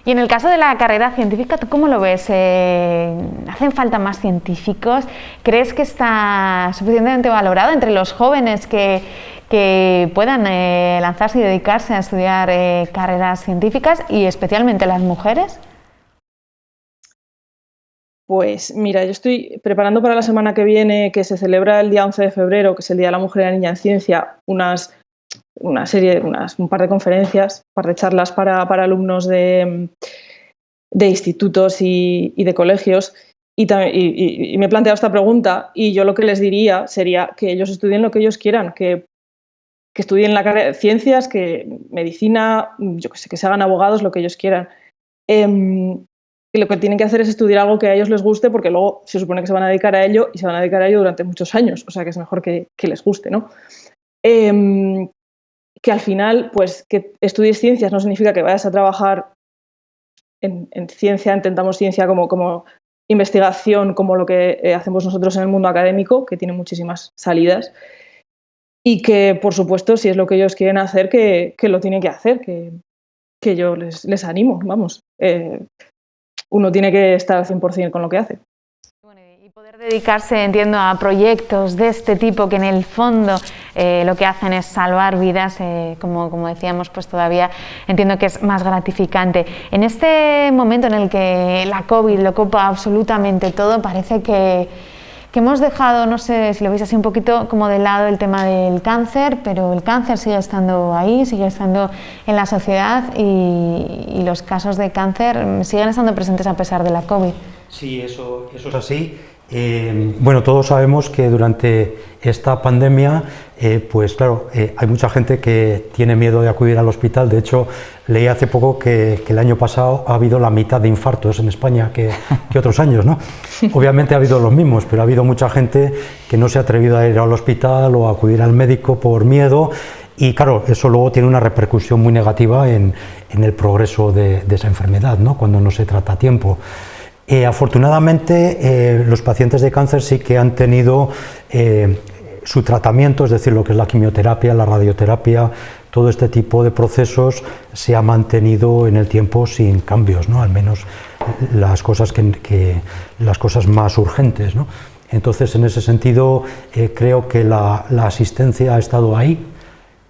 Y en el caso de la carrera científica, ¿tú cómo lo ves? ¿Hacen falta más científicos? ¿Crees que está suficientemente valorado entre los jóvenes que puedan lanzarse y dedicarse a estudiar carreras científicas y especialmente las mujeres? Pues mira, yo estoy preparando para la semana que viene, que se celebra el día 11 de febrero, que es el Día de la Mujer y la Niña en Ciencia, un par de conferencias, un par de charlas para alumnos de institutos y de colegios. Y me he planteado esta pregunta y yo lo que les diría sería que ellos estudien lo que ellos quieran, que estudien la carrera de ciencias, que medicina, yo que sé, que se hagan abogados, lo que ellos quieran. Y lo que tienen que hacer es estudiar algo que a ellos les guste, porque luego se supone que se van a dedicar a ello y se van a dedicar a ello durante muchos años, o sea que es mejor que les guste, ¿no? Que al final, pues que estudies ciencias no significa que vayas a trabajar en ciencia, entendamos ciencia como investigación, como lo que hacemos nosotros en el mundo académico, que tiene muchísimas salidas, y que, por supuesto, si es lo que ellos quieren hacer, que lo tienen que hacer, que yo les animo, vamos. Uno tiene que estar al 100% con lo que hace. Bueno, y poder dedicarse, entiendo, a proyectos de este tipo que en el fondo lo que hacen es salvar vidas, como decíamos, pues todavía entiendo que es más gratificante. En este momento en el que la COVID lo copa absolutamente todo, parece que hemos dejado, no sé si lo veis así, un poquito como de lado el tema del cáncer, pero el cáncer sigue estando ahí, sigue estando en la sociedad y los casos de cáncer siguen estando presentes a pesar de la COVID. Sí, eso es así. Bueno, todos sabemos que durante esta pandemia, pues claro, hay mucha gente que tiene miedo de acudir al hospital. De hecho, leí hace poco que el año pasado ha habido la mitad de infartos en España que otros años, ¿no? Obviamente ha habido los mismos, pero ha habido mucha gente que no se ha atrevido a ir al hospital o a acudir al médico por miedo. Y claro, eso luego tiene una repercusión muy negativa en el progreso de esa enfermedad, ¿no? Cuando no se trata a tiempo. Afortunadamente, los pacientes de cáncer sí que han tenido su tratamiento, es decir, lo que es la quimioterapia, la radioterapia, todo este tipo de procesos se ha mantenido en el tiempo sin cambios, ¿no? Al menos las cosas las cosas más urgentes, ¿no? Entonces, en ese sentido, creo que la asistencia ha estado ahí,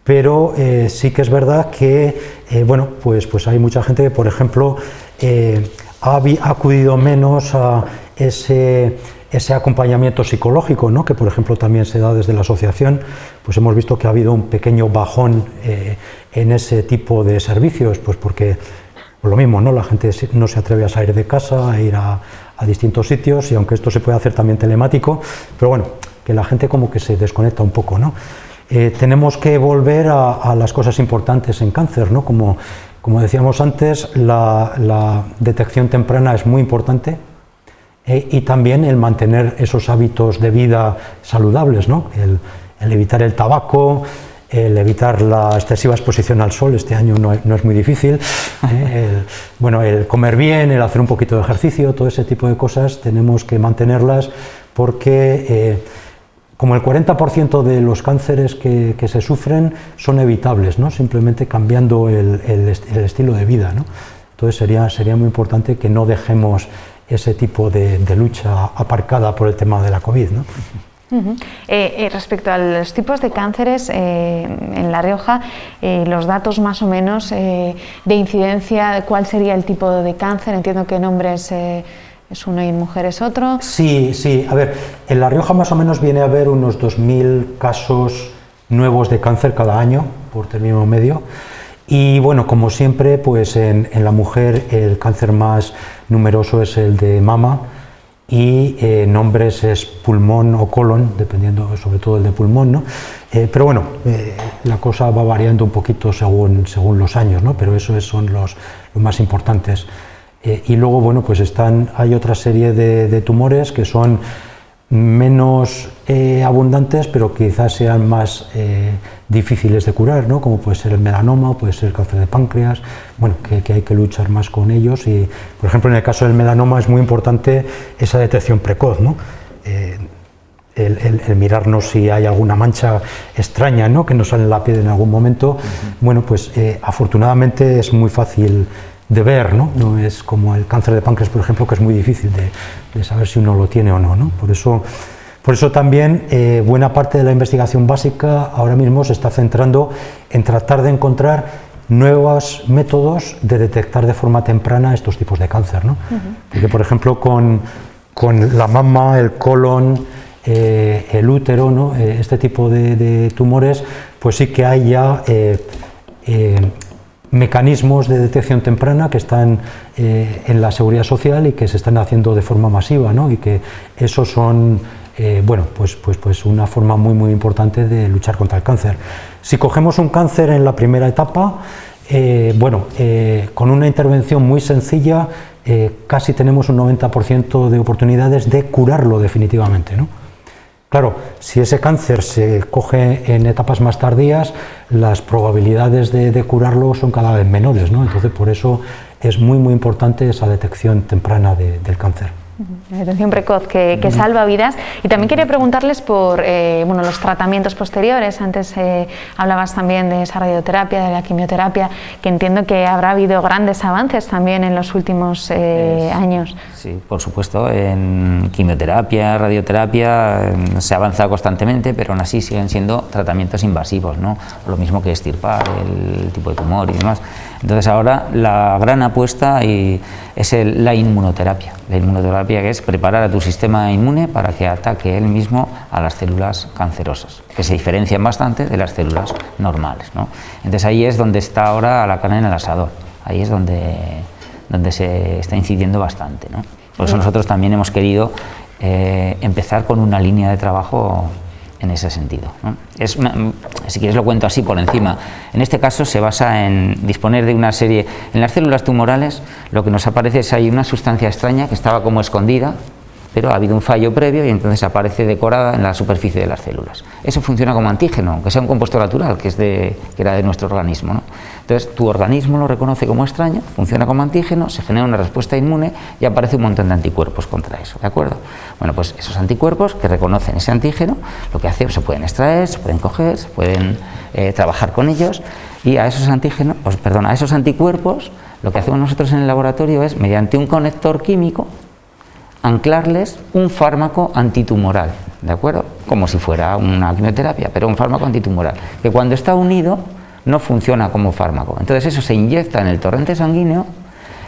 pero sí que es verdad que bueno, pues hay mucha gente que, por ejemplo, ha acudido menos a ese acompañamiento psicológico, ¿no? Que por ejemplo también se da desde la asociación. Pues hemos visto que ha habido un pequeño bajón en ese tipo de servicios, pues porque por lo mismo, ¿no? La gente no se atreve a salir de casa, a ir a distintos sitios, y aunque esto se puede hacer también telemático, pero bueno, que la gente como que se desconecta un poco, ¿no? Tenemos que volver a las cosas importantes en cáncer, ¿no? Como decíamos antes, la detección temprana es muy importante, y también el mantener esos hábitos de vida saludables, ¿no? El evitar el tabaco, el evitar la excesiva exposición al sol, este año no es muy difícil, el comer bien, el hacer un poquito de ejercicio, todo ese tipo de cosas tenemos que mantenerlas, porque como el 40% de los cánceres que se sufren son evitables, ¿no? Simplemente cambiando el estilo de vida, ¿no? Entonces sería muy importante que no dejemos ese tipo de lucha aparcada por el tema de la COVID, ¿no? Respecto a los tipos de cánceres, en La Rioja, los datos más o menos de incidencia, ¿cuál sería el tipo de cáncer? Entiendo que en hombres es uno y en mujeres otro. Sí, a ver, en La Rioja más o menos viene a haber unos 2.000 casos nuevos de cáncer cada año, por término medio. Y bueno, como siempre, pues en la mujer el cáncer más numeroso es el de mama, y en hombres es pulmón o colon, dependiendo sobre todo el de pulmón, ¿no? Pero bueno, la cosa va variando un poquito según los años, ¿no? Pero esos son los más importantes. Y luego, bueno, pues hay otra serie de tumores que son menos abundantes, pero quizás sean más difíciles de curar, ¿no? Como puede ser el melanoma, puede ser el cáncer de páncreas, bueno, que hay que luchar más con ellos. Y, por ejemplo, en el caso del melanoma es muy importante esa detección precoz, ¿no? El mirarnos si hay alguna mancha extraña, ¿no? Que nos sale en la piel en algún momento. Bueno, pues afortunadamente es muy fácil de ver, ¿no? No es como el cáncer de páncreas, por ejemplo, que es muy difícil de saber si uno lo tiene o no, ¿no? Por eso también buena parte de la investigación básica ahora mismo se está centrando en tratar de encontrar nuevos métodos de detectar de forma temprana estos tipos de cáncer, ¿no? Porque, por ejemplo, con la mama, el colon, el útero, ¿no? Este tipo de tumores, pues sí que hay ya mecanismos de detección temprana que están en la seguridad social y que se están haciendo de forma masiva, ¿no? Y que esos son pues una forma muy importante de luchar contra el cáncer. Si cogemos un cáncer en la primera etapa, con una intervención muy sencilla, casi tenemos un 90% de oportunidades de curarlo definitivamente, ¿no? Claro, si ese cáncer se coge en etapas más tardías, las probabilidades de curarlo son cada vez menores, ¿no? Entonces, por eso es muy importante esa detección temprana del cáncer. La detección precoz que salva vidas. Y también quería preguntarles por los tratamientos posteriores. Antes hablabas también de esa radioterapia, de la quimioterapia, que entiendo que habrá habido grandes avances también en los últimos años. Sí, por supuesto, en quimioterapia, radioterapia se ha avanzado constantemente, pero aún así siguen siendo tratamientos invasivos, ¿no? Lo mismo que extirpar el tipo de tumor y demás. Entonces ahora la gran apuesta es la inmunoterapia. La inmunoterapia, que es preparar a tu sistema inmune para que ataque él mismo a las células cancerosas, que se diferencian bastante de las células normales, ¿no? Entonces ahí es donde está ahora la carne en el asador, ahí es donde se está incidiendo bastante, ¿no? Por eso nosotros también hemos querido empezar con una línea de trabajo en ese sentido, ¿no? Si quieres lo cuento así por encima. En este caso se basa en disponer de una serie... En las células tumorales lo que nos aparece es hay una sustancia extraña que estaba como escondida, pero ha habido un fallo previo y entonces aparece decorada en la superficie de las células. Eso funciona como antígeno, aunque sea un compuesto natural, que era de nuestro organismo, ¿no? Entonces tu organismo lo reconoce como extraño, funciona como antígeno, se genera una respuesta inmune y aparece un montón de anticuerpos contra eso, ¿de acuerdo? Bueno, pues esos anticuerpos que reconocen ese antígeno, lo que hacen, se pueden extraer, se pueden coger, se pueden trabajar con ellos, y a esos anticuerpos, lo que hacemos nosotros en el laboratorio es, mediante un conector químico, anclarles un fármaco antitumoral, ¿de acuerdo? Como si fuera una quimioterapia, pero un fármaco antitumoral, que cuando está unido no funciona como fármaco. Entonces eso se inyecta en el torrente sanguíneo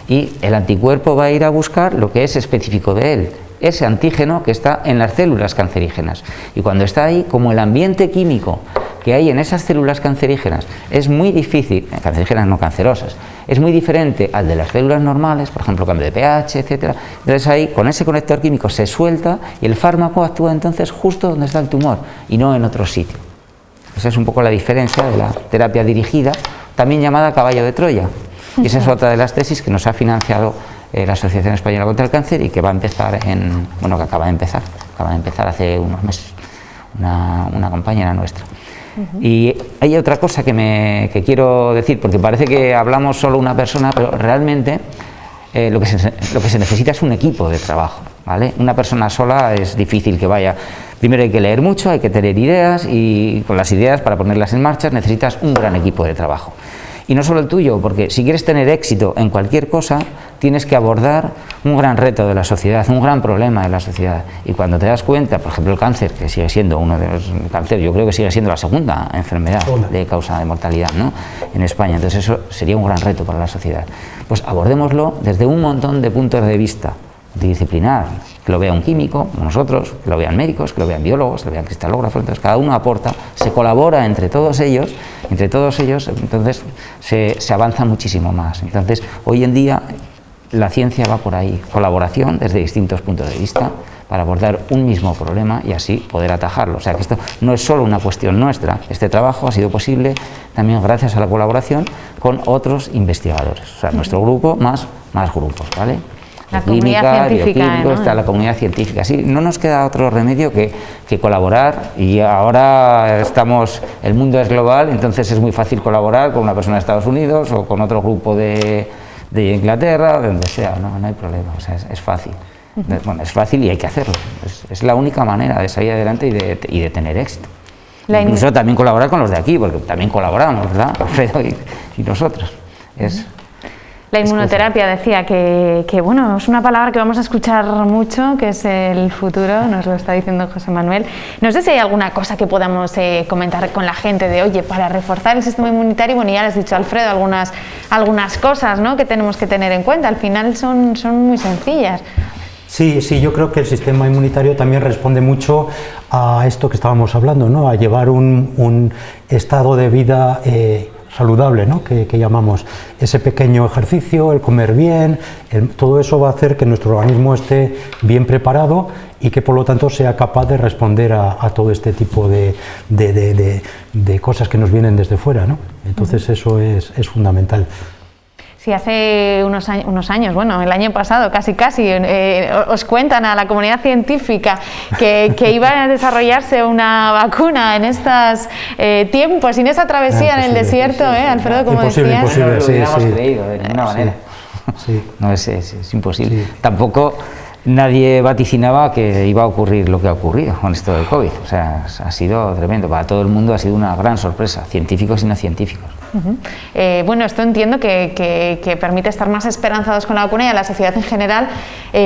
y el anticuerpo va a ir a buscar lo que es específico de él, ese antígeno que está en las células cancerígenas. Y cuando está ahí, como el ambiente químico que hay en esas células cancerígenas es muy difícil, cancerígenas no cancerosas, es muy diferente al de las células normales, por ejemplo, cambio de pH, etcétera. Entonces ahí, con ese conector químico se suelta y el fármaco actúa entonces justo donde está el tumor y no en otro sitio. Esa es un poco la diferencia de la terapia dirigida, también llamada caballo de Troya. Y esa es otra de las tesis que nos ha financiado la Asociación Española contra el Cáncer y que va a empezar que acaba de empezar hace unos meses, una compañera nuestra. Y hay otra cosa que quiero decir, porque parece que hablamos solo una persona, pero realmente lo que se necesita es un equipo de trabajo, ¿vale? Una persona sola es difícil que vaya. Primero hay que leer mucho, hay que tener ideas y con las ideas para ponerlas en marcha necesitas un gran equipo de trabajo. Y no solo el tuyo, porque si quieres tener éxito en cualquier cosa, tienes que abordar un gran reto de la sociedad, un gran problema de la sociedad. Y cuando te das cuenta, por ejemplo, el cáncer, que sigue siendo uno de los cáncer, yo creo que sigue siendo la segunda enfermedad de causa de mortalidad, ¿no?, en España. Entonces eso sería un gran reto para la sociedad. Pues abordémoslo desde un montón de puntos de vista multidisciplinar, que lo vea un químico, como nosotros, que lo vean médicos, que lo vean biólogos, que lo vean cristalógrafos. Entonces cada uno aporta, se colabora entre todos ellos, entonces se avanza muchísimo más. Entonces hoy en día la ciencia va por ahí, colaboración desde distintos puntos de vista para abordar un mismo problema y así poder atajarlo. O sea que esto no es solo una cuestión nuestra, este trabajo ha sido posible también gracias a la colaboración con otros investigadores, o sea, nuestro grupo más grupos, ¿vale? La comunidad científica, ¿no? Está la comunidad científica. Sí, no nos queda otro remedio que colaborar, y ahora el mundo es global, entonces es muy fácil colaborar con una persona de Estados Unidos o con otro grupo de Inglaterra, de donde sea, no hay problema, o sea, es fácil. Bueno, es fácil y hay que hacerlo, es la única manera de salir adelante y de tener éxito. Incluso también colaborar con los de aquí, porque también colaboramos, ¿verdad? Alfredo y nosotros. La inmunoterapia, decía que bueno, es una palabra que vamos a escuchar mucho, que es el futuro, nos lo está diciendo José Manuel. No sé si hay alguna cosa que podamos comentar con la gente de, oye, para reforzar el sistema inmunitario, bueno, ya les he dicho, Alfredo, algunas cosas, ¿no?, que tenemos que tener en cuenta, al final son muy sencillas. Sí, yo creo que el sistema inmunitario también responde mucho a esto que estábamos hablando, ¿no?, a llevar un estado de vida saludable, ¿no?, que llamamos ese pequeño ejercicio, el comer bien, todo eso va a hacer que nuestro organismo esté bien preparado y que por lo tanto sea capaz de responder a todo este tipo de cosas que nos vienen desde fuera, ¿no? Entonces eso es fundamental. Sí, hace unos años, bueno, el año pasado casi, os cuentan a la comunidad científica que iba a desarrollarse una vacuna en estos tiempos, sin esa travesía en el desierto, Alfredo, como decías. Imposible, no lo hubiéramos creído de ninguna manera. Sí. No, es imposible. Sí. Tampoco nadie vaticinaba que iba a ocurrir lo que ha ocurrido con esto del COVID. O sea, ha sido tremendo. Para todo el mundo ha sido una gran sorpresa, científicos y no científicos. Bueno, esto entiendo que permite estar más esperanzados con la vacuna y a la sociedad en general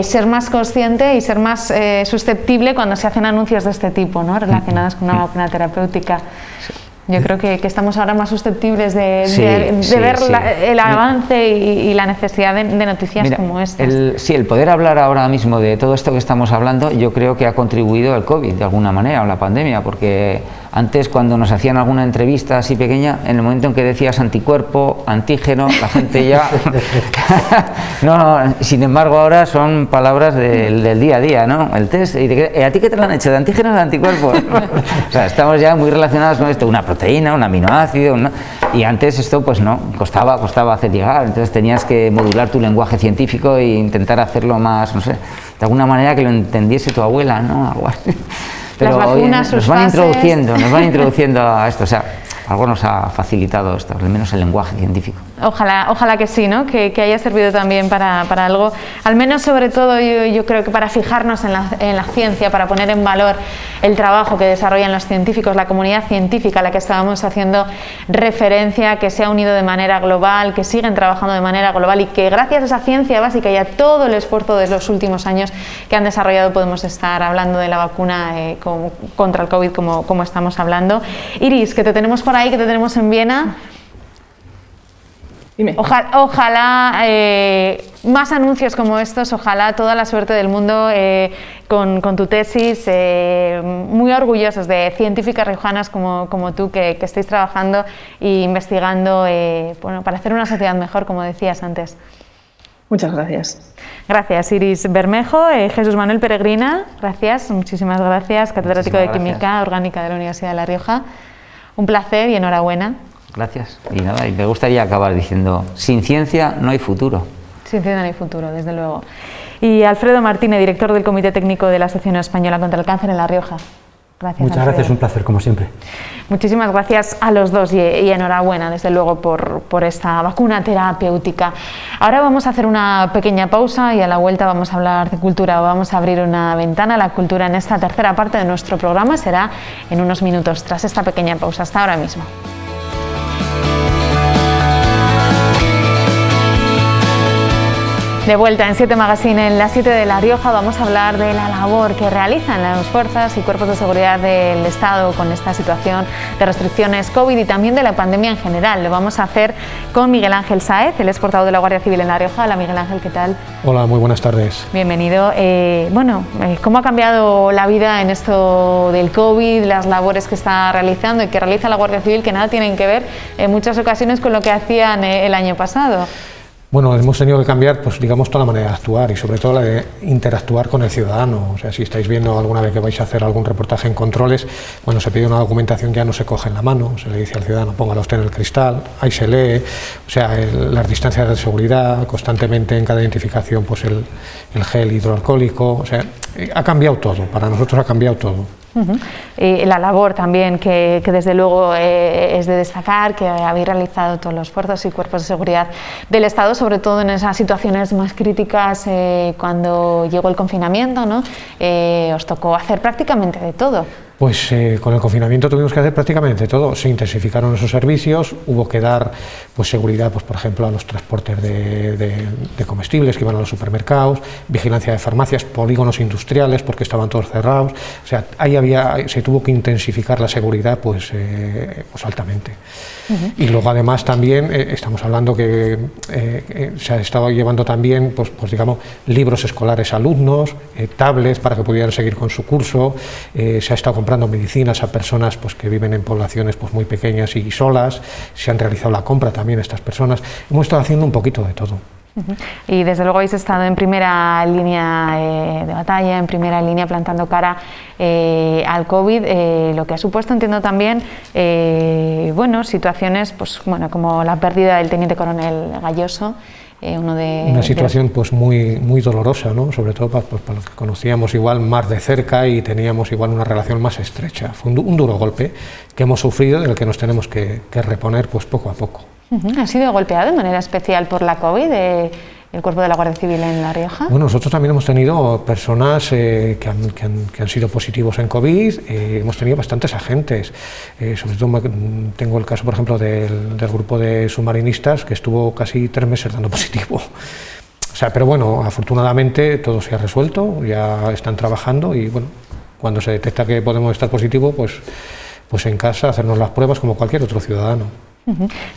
ser más consciente y ser más susceptible cuando se hacen anuncios de este tipo, ¿no?, relacionados con una vacuna terapéutica. Sí. Yo creo que estamos ahora más susceptibles de ver el avance y la necesidad de noticias como estas. El poder hablar ahora mismo de todo esto que estamos hablando, yo creo que ha contribuido el COVID de alguna manera, o la pandemia, porque antes, cuando nos hacían alguna entrevista así pequeña, en el momento en que decías anticuerpo, antígeno, la gente ya... no, sin embargo, ahora son palabras del día a día, ¿no? El test, ¿y a ti qué te lo han hecho? ¿De antígenos o de anticuerpos? O sea, estamos ya muy relacionados con esto, una proteína, un aminoácido, y antes esto pues no, costaba hacer llegar, entonces tenías que modular tu lenguaje científico e intentar hacerlo más, no sé, de alguna manera que lo entendiese tu abuela, ¿no? Algo así. Pero las vacunas, nos van introduciendo a esto, o sea, algo nos ha facilitado esto, al menos el lenguaje científico. Ojalá que sí, ¿no?, que haya servido también para algo, al menos sobre todo yo creo que para fijarnos en la ciencia, para poner en valor el trabajo que desarrollan los científicos, la comunidad científica a la que estábamos haciendo referencia, que se ha unido de manera global, que siguen trabajando de manera global y que gracias a esa ciencia básica y a todo el esfuerzo de los últimos años que han desarrollado podemos estar hablando de la vacuna contra el COVID como estamos hablando. Iris, que te tenemos por ahí, que te tenemos en Viena. Dime. Ojalá más anuncios como estos, ojalá toda la suerte del mundo con tu tesis, muy orgullosos de científicas riojanas como tú que estáis trabajando e investigando para hacer una sociedad mejor, como decías antes. Muchas gracias. Gracias, Iris Bermejo. Jesús Manuel Peregrina, gracias, muchísimas gracias, catedrático de Química Orgánica de la Universidad de La Rioja. Un placer y enhorabuena. Gracias. Y nada, y me gustaría acabar diciendo, sin ciencia no hay futuro. Sin ciencia no hay futuro, desde luego. Y Alfredo Martínez, director del Comité Técnico de la Asociación Española contra el Cáncer en La Rioja. Gracias. Muchas Alfredo. gracias, un placer, como siempre. Muchísimas gracias a los dos y enhorabuena, desde luego, por esta vacuna terapéutica. Ahora vamos a hacer una pequeña pausa y a la vuelta vamos a hablar de cultura. Vamos a abrir una ventana a la cultura en esta tercera parte de nuestro programa. Será en unos minutos tras esta pequeña pausa. Hasta ahora mismo. De vuelta en 7 Magazine, en la 7 de La Rioja, vamos a hablar de la labor que realizan las fuerzas y cuerpos de seguridad del Estado con esta situación de restricciones COVID y también de la pandemia en general. Lo vamos a hacer con Miguel Ángel Sáez, el portavoz de la Guardia Civil en La Rioja. Hola Miguel Ángel, ¿qué tal? Hola, muy buenas tardes. Bienvenido. ¿Cómo ha cambiado la vida en esto del COVID, las labores que está realizando y que realiza la Guardia Civil, que nada tienen que ver en muchas ocasiones con lo que hacían el año pasado? Bueno, hemos tenido que cambiar, pues digamos, toda la manera de actuar y sobre todo la de interactuar con el ciudadano. O sea, si estáis viendo alguna vez que vais a hacer algún reportaje en controles, cuando se pide una documentación ya no se coge en la mano, se le dice al ciudadano, póngala usted en el cristal, ahí se lee, o sea, las distancias de seguridad, constantemente en cada identificación, pues el gel hidroalcohólico, o sea, ha cambiado todo, para nosotros ha cambiado todo. La labor también que desde luego es de destacar, que habéis realizado todos los fuerzas y cuerpos de seguridad del Estado, sobre todo en esas situaciones más críticas cuando llegó el confinamiento, ¿no? Os tocó hacer prácticamente de todo. Pues con el confinamiento tuvimos que hacer prácticamente todo. Se intensificaron esos servicios, hubo que dar pues seguridad, pues por ejemplo, a los transportes de comestibles que iban a los supermercados, vigilancia de farmacias, polígonos industriales porque estaban todos cerrados. O sea, ahí se tuvo que intensificar la seguridad pues altamente. Y luego además también estamos hablando que se ha estado llevando también pues digamos libros escolares a alumnos, tablets para que pudieran seguir con su curso, se ha estado comprando medicinas a personas pues que viven en poblaciones pues muy pequeñas y solas, se han realizado la compra también a estas personas, hemos estado haciendo un poquito de todo. Y desde luego habéis estado en primera línea de batalla, en primera línea plantando cara al COVID, lo que ha supuesto, entiendo también, situaciones pues, como la pérdida del teniente coronel Galloso. Una situación pues muy dolorosa, ¿no? Sobre todo para los que conocíamos igual más de cerca y teníamos igual una relación más estrecha. Fue un duro golpe que hemos sufrido, del que nos tenemos que reponer pues poco a poco. ¿Ha sido golpeado de manera especial por la COVID el cuerpo de la Guardia Civil en La Rioja? Bueno, nosotros también hemos tenido personas que han sido positivos en COVID, hemos tenido bastantes agentes, sobre todo tengo el caso, por ejemplo, del grupo de submarinistas que estuvo casi 3 meses dando positivo. O sea, pero bueno, afortunadamente todo se ha resuelto, ya están trabajando y bueno, cuando se detecta que podemos estar positivos, pues en casa hacernos las pruebas como cualquier otro ciudadano.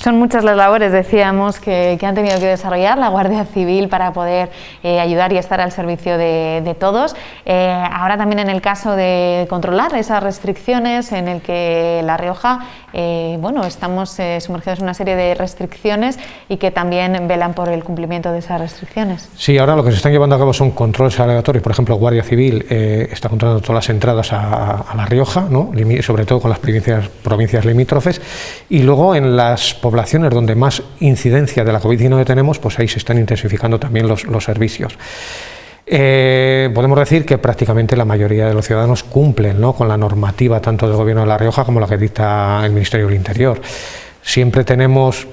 Son muchas las labores, decíamos, que han tenido que desarrollar la Guardia Civil para poder ayudar y estar al servicio de todos. Ahora también en el caso de controlar esas restricciones, en el que La Rioja, estamos sumergidos en una serie de restricciones y que también velan por el cumplimiento de esas restricciones. Sí, ahora lo que se están llevando a cabo son controles aleatorios. Por ejemplo, Guardia Civil está controlando todas las entradas a La Rioja, ¿no? Sobre todo con las provincias limítrofes, y luego en las poblaciones donde más incidencia de la COVID-19 tenemos, pues ahí se están intensificando también los servicios. Podemos decir que prácticamente la mayoría de los ciudadanos cumplen, ¿no?, con la normativa tanto del Gobierno de La Rioja como la que dicta el Ministerio del Interior. Siempre tenemos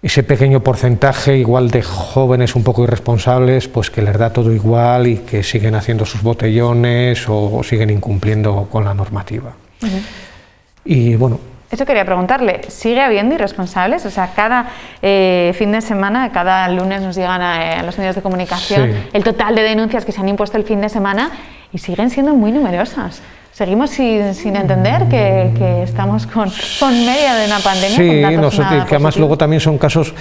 ese pequeño porcentaje igual de jóvenes un poco irresponsables, pues que les da todo igual y que siguen haciendo sus botellones o siguen incumpliendo con la normativa. Y bueno, eso quería preguntarle, ¿sigue habiendo irresponsables? O sea, cada fin de semana, cada lunes nos llegan a los medios de comunicación el total de denuncias que se han impuesto el fin de semana y siguen siendo muy numerosas. Seguimos sin entender que estamos con medio de una pandemia. Sí, con datos que además luego también son casos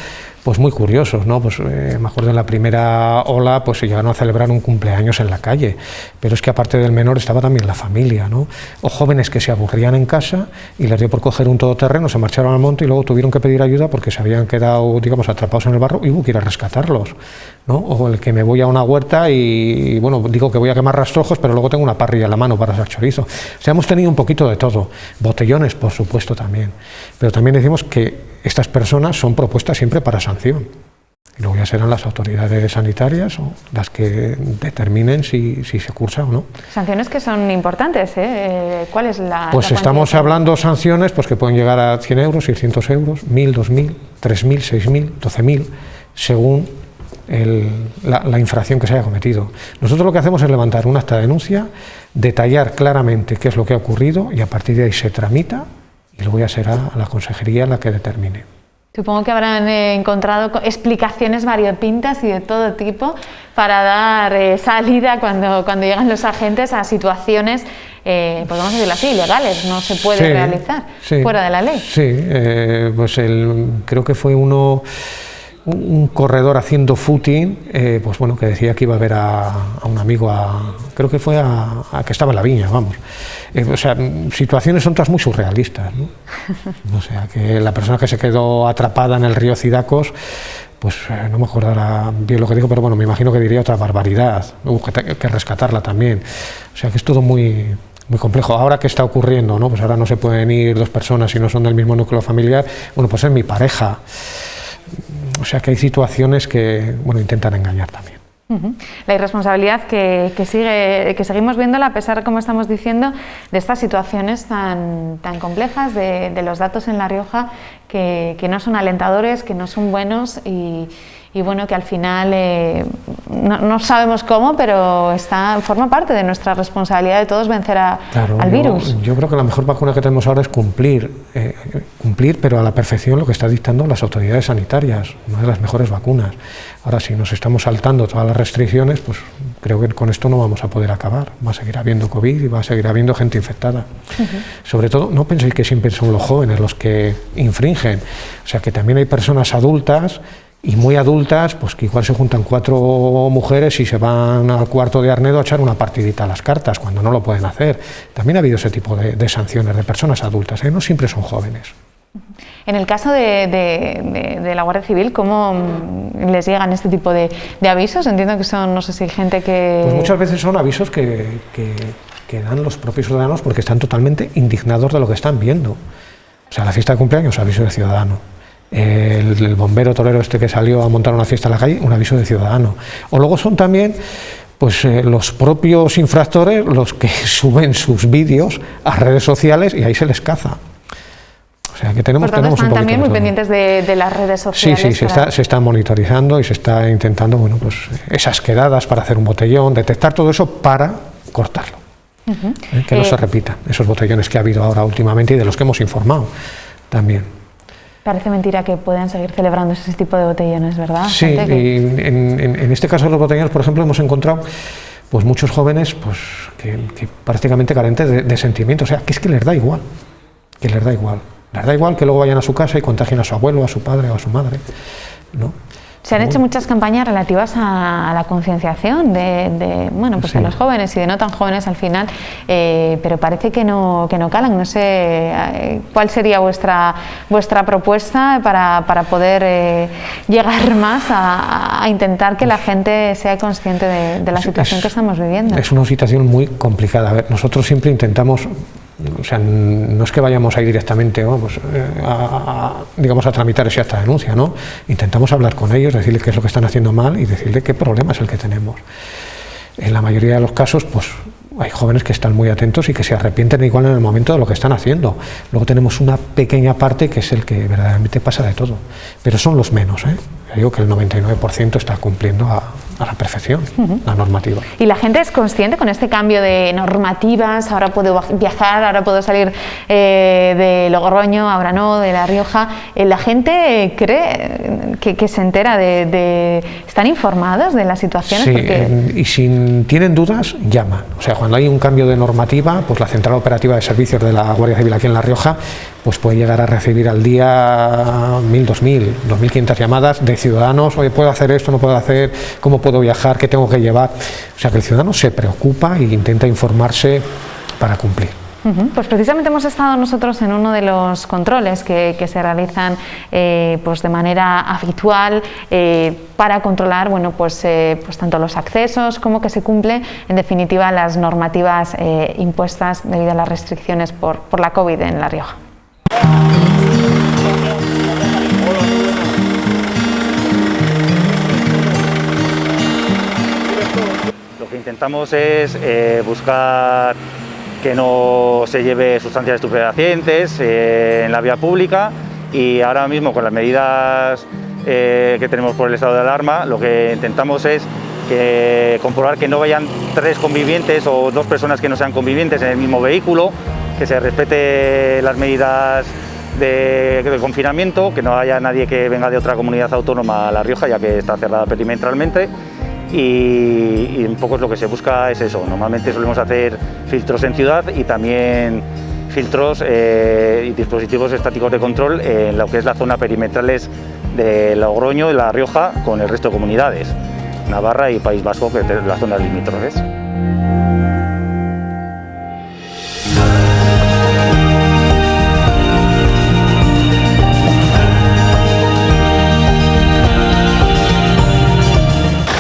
pues muy curiosos, ¿no? Pues me acuerdo en la primera ola, pues se llegaron a celebrar un cumpleaños en la calle, pero es que aparte del menor estaba también la familia, ¿no? O jóvenes que se aburrían en casa y les dio por coger un todoterreno, se marcharon al monte y luego tuvieron que pedir ayuda porque se habían quedado, digamos, atrapados en el barro y hubo que ir a rescatarlos, ¿no? O el que me voy a una huerta y, bueno, digo que voy a quemar rastrojos, pero luego tengo una parrilla en la mano para hacer chorizo. O sea, hemos tenido un poquito de todo, botellones, por supuesto, también, pero también decimos que estas personas son propuestas siempre para sanción. Y luego ya serán las autoridades sanitarias o las que determinen si se cursa o no. Sanciones que son importantes, ¿eh? ¿Cuál es la...? Pues la estamos hablando de sanciones pues, que pueden llegar a 100 euros, 600 euros, 1.000, 2.000, 3.000, 6.000, 12.000, según la infracción que se haya cometido. Nosotros lo que hacemos es levantar un acta de denuncia, detallar claramente qué es lo que ha ocurrido y a partir de ahí se tramita y luego ya será la consejería la que determine. Supongo que habrán encontrado explicaciones variopintas y de todo tipo para dar salida cuando llegan los agentes a situaciones, podemos decirlo así, ilegales, no se puede realizar fuera de la ley. Sí, pues creo que fue un corredor haciendo footing, pues bueno, que decía que iba a ver a un amigo, creo que fue a que estaba en la viña, vamos. O sea, situaciones son todas muy surrealistas, ¿no? O sea, que la persona que se quedó atrapada en el río Cidacos, pues no me acuerdo ahora bien lo que dijo, pero bueno, me imagino que diría otra barbaridad, hubo que rescatarla también. O sea, que es todo muy complejo. Ahora, ¿qué está ocurriendo, no? Pues ahora no se pueden ir dos personas si no son del mismo núcleo familiar. Bueno, pues es mi pareja. O sea que hay situaciones que, bueno, intentan engañar también. La irresponsabilidad que seguimos viéndola, a pesar, como estamos diciendo, de estas situaciones tan complejas, de los datos en La Rioja que no son alentadores, que no son buenos y bueno, que al final no sabemos cómo, pero forma parte de nuestra responsabilidad de todos vencer al virus. Yo creo que la mejor vacuna que tenemos ahora es cumplir, pero a la perfección lo que está dictando las autoridades sanitarias, una de las mejores vacunas. Ahora, si nos estamos saltando todas las restricciones, pues creo que con esto no vamos a poder acabar. Va a seguir habiendo COVID y va a seguir habiendo gente infectada. Sobre todo, no penséis que siempre son los jóvenes los que infringen, o sea que también hay personas adultas y muy adultas, pues que igual se juntan 4 mujeres y se van al cuarto de Arnedo a echar una partidita a las cartas, cuando no lo pueden hacer. También ha habido ese tipo de sanciones de personas adultas, no siempre son jóvenes. En el caso de la Guardia Civil, ¿cómo les llegan este tipo de avisos? Entiendo que son, no sé si gente que... Pues muchas veces son avisos que dan los propios ciudadanos porque están totalmente indignados de lo que están viendo. O sea, la fiesta de cumpleaños, aviso de ciudadano. El bombero torero que salió a montar una fiesta en la calle, un aviso de ciudadano. O luego son también pues los propios infractores los que suben sus vídeos a redes sociales y ahí se les caza. O sea que tenemos están un poquito también muy pendientes de las redes sociales. Sí, se está monitorizando y se está intentando, bueno, pues esas quedadas para hacer un botellón, detectar todo eso para cortarlo. Que no se repitan esos botellones que ha habido ahora últimamente y de los que hemos informado también. Parece mentira que puedan seguir celebrando ese tipo de botellones, ¿verdad? Sí, y en este caso de los botellones, por ejemplo, hemos encontrado pues muchos jóvenes pues que prácticamente carentes de sentimientos, o sea, que es que les da igual, les da igual que luego vayan a su casa y contagien a su abuelo, a su padre o a su madre, ¿no? Se han hecho muchas campañas relativas a la concienciación de los jóvenes y de no tan jóvenes al final, pero parece que no calan. No sé cuál sería vuestra propuesta para poder llegar más a intentar que la gente sea consciente de la situación que estamos viviendo. Es una situación muy complicada. A ver, nosotros siempre intentamos... O sea, no es que vayamos a ir directamente a tramitar esa acta de denuncia, ¿no? Intentamos hablar con ellos, decirles qué es lo que están haciendo mal y decirles qué problema es el que tenemos. En la mayoría de los casos, pues hay jóvenes que están muy atentos y que se arrepienten igual en el momento de lo que están haciendo. Luego tenemos una pequeña parte que es el que verdaderamente pasa de todo, pero son los menos, ¿eh? Yo digo que el 99% está cumpliendo a a la perfección la normativa. ¿Y la gente es consciente con este cambio de normativas? Ahora puedo viajar, ahora puedo salir de Logroño, ahora no, de La Rioja. ¿La gente cree que se entera ¿Están informados de la situación? Sí, y si tienen dudas, llaman. O sea, cuando hay un cambio de normativa, pues la Central Operativa de Servicios de la Guardia Civil aquí en La Rioja pues puede llegar a recibir al día 1.000, 2.000, 2.500 llamadas de ciudadanos: oye, ¿puedo hacer esto? ¿No puedo hacer? ¿Cómo puedo viajar? ¿Qué tengo que llevar? O sea, que el ciudadano se preocupa e intenta informarse para cumplir. Pues precisamente hemos estado nosotros en uno de los controles que se realizan pues de manera habitual para controlar, bueno, pues tanto los accesos como que se cumple en definitiva las normativas impuestas debido a las restricciones por la COVID en La Rioja. Lo que intentamos es buscar que no se lleve sustancias estupefacientes en la vía pública, y ahora mismo con las medidas que tenemos por el estado de alarma, lo que intentamos es comprobar que no vayan 3 convivientes o 2 personas que no sean convivientes en el mismo vehículo, que se respete las medidas de confinamiento, que no haya nadie que venga de otra comunidad autónoma a La Rioja, ya que está cerrada perimetralmente. Y un poco lo que se busca es eso. Normalmente solemos hacer filtros en ciudad y también filtros y dispositivos estáticos de control en lo que es la zona perimetrales de Logroño y La Rioja con el resto de comunidades, Navarra y País Vasco, que es las zonas limítrofes.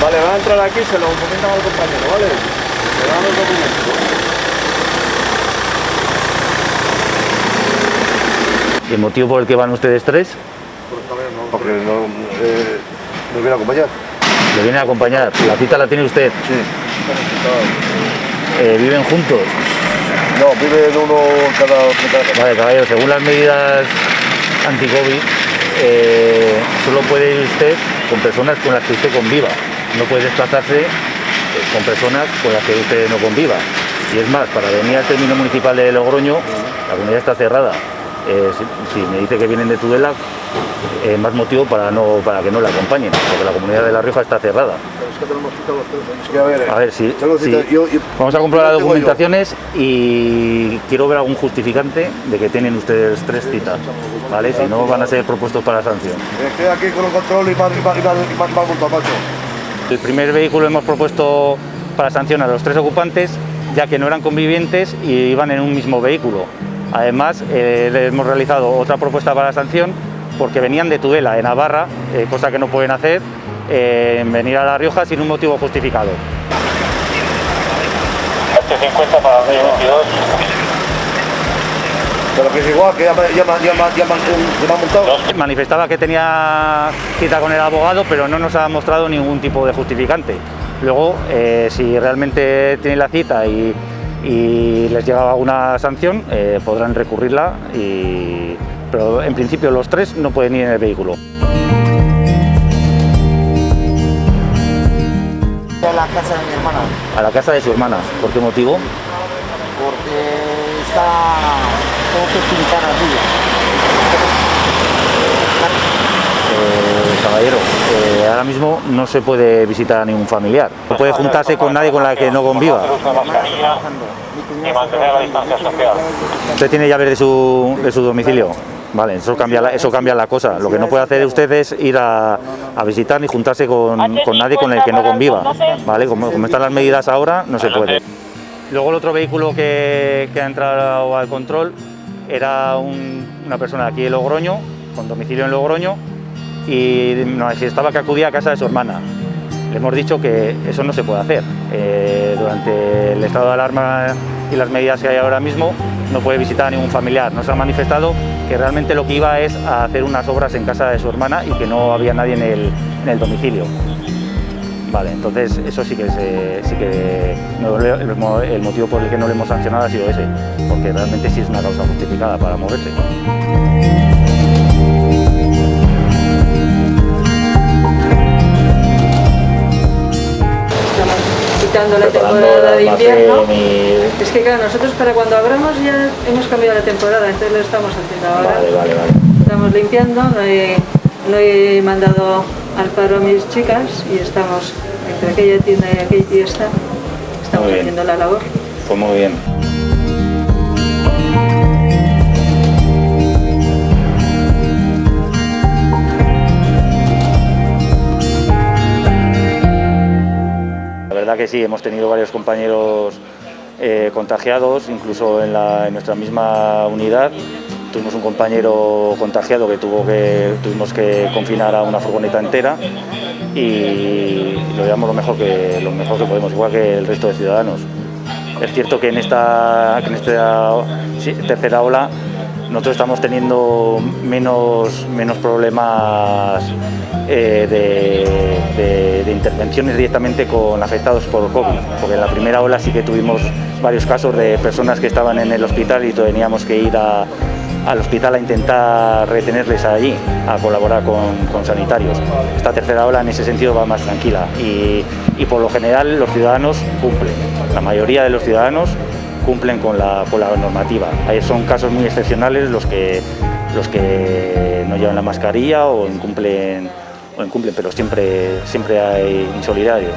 Vale, va a entrar aquí, se lo comentan al compañero, ¿vale? Le dan los documentos. ¿El motivo por el que van ustedes 3? Porque no viene a acompañar. ¿Le viene a acompañar? ¿La cita la tiene usted? Sí. ¿Viven juntos? No, vive uno en cada casa. Vale, caballero, según las medidas anti-COVID, solo puede ir usted con personas con las que usted conviva. No puede desplazarse con personas con las que usted no conviva. Y es más, para venir al término municipal de Logroño, la comunidad está cerrada. Si me dice que vienen de Tudela, más motivo para que no la acompañen, porque la comunidad de La Rioja está cerrada. Es que tenemos cita los 3. Es que a ver, sí. Yo, vamos a comprobar las documentaciones y quiero ver algún justificante de que tienen ustedes 3 citas, ¿vale? Si no, van a ser propuestos para sanción. Estoy aquí con el control y más multa, macho. El primer vehículo hemos propuesto para sanción a los 3 ocupantes, ya que no eran convivientes y iban en un mismo vehículo. Además, hemos realizado otra propuesta para sanción porque venían de Tudela, de Navarra, cosa que no pueden hacer, venir a La Rioja sin un motivo justificado. 50 para 2022. Pero que es igual, que ya me han montado. Manifestaba que tenía cita con el abogado, pero no nos ha mostrado ningún tipo de justificante. Luego, si realmente tiene la cita y les llega alguna sanción, podrán recurrirla, pero en principio los 3 no pueden ir en el vehículo. A la casa de mi hermana. ¿A la casa de su hermana? ¿Por qué motivo? Porque tengo que pintar arriba. Caballero, ahora mismo no se puede visitar a ningún familiar. No puede juntarse con nadie con la que no conviva. Y mantener la distancia social. ¿Usted tiene llaves de su domicilio? Vale, eso cambia la cosa. Lo que no puede hacer usted es ir a visitar ni juntarse con nadie con el que no conviva. ¿Vale? Como están las medidas ahora, no se puede. Luego el otro vehículo que ha entrado al control era una persona de aquí de Logroño, con domicilio en Logroño, y manifestaba que acudía a casa de su hermana. Le hemos dicho que eso no se puede hacer. Durante el estado de alarma y las medidas que hay ahora mismo, no puede visitar a ningún familiar. Nos ha manifestado que realmente lo que iba es a hacer unas obras en casa de su hermana y que no había nadie en el domicilio. Vale, entonces eso sí que el motivo por el que no le hemos sancionado ha sido ese, porque realmente sí es una causa justificada para moverse. aprovechando la temporada de invierno. Es que claro, nosotros para cuando abramos ya hemos cambiado la temporada, entonces lo estamos haciendo ahora. Vale. Estamos limpiando, no he mandado al paro a mis chicas y estamos entre aquella tienda y aquella fiesta, estamos haciendo la labor. Pues muy bien. La verdad que sí, hemos tenido varios compañeros contagiados, incluso en nuestra misma unidad. Tuvimos un compañero contagiado que tuvimos que confinar a una furgoneta entera y lo llevamos lo mejor que podemos, igual que el resto de ciudadanos. Es cierto que en esta tercera ola nosotros estamos teniendo menos problemas de intervenciones directamente con afectados por COVID, porque en la primera ola sí que tuvimos varios casos de personas que estaban en el hospital y teníamos que ir al hospital a intentar retenerles allí, a colaborar con sanitarios. Esta tercera ola en ese sentido va más tranquila y por lo general los ciudadanos cumplen, la mayoría de los ciudadanos cumplen con la normativa. Son casos muy excepcionales los que no llevan la mascarilla o incumplen, pero siempre hay insolidarios.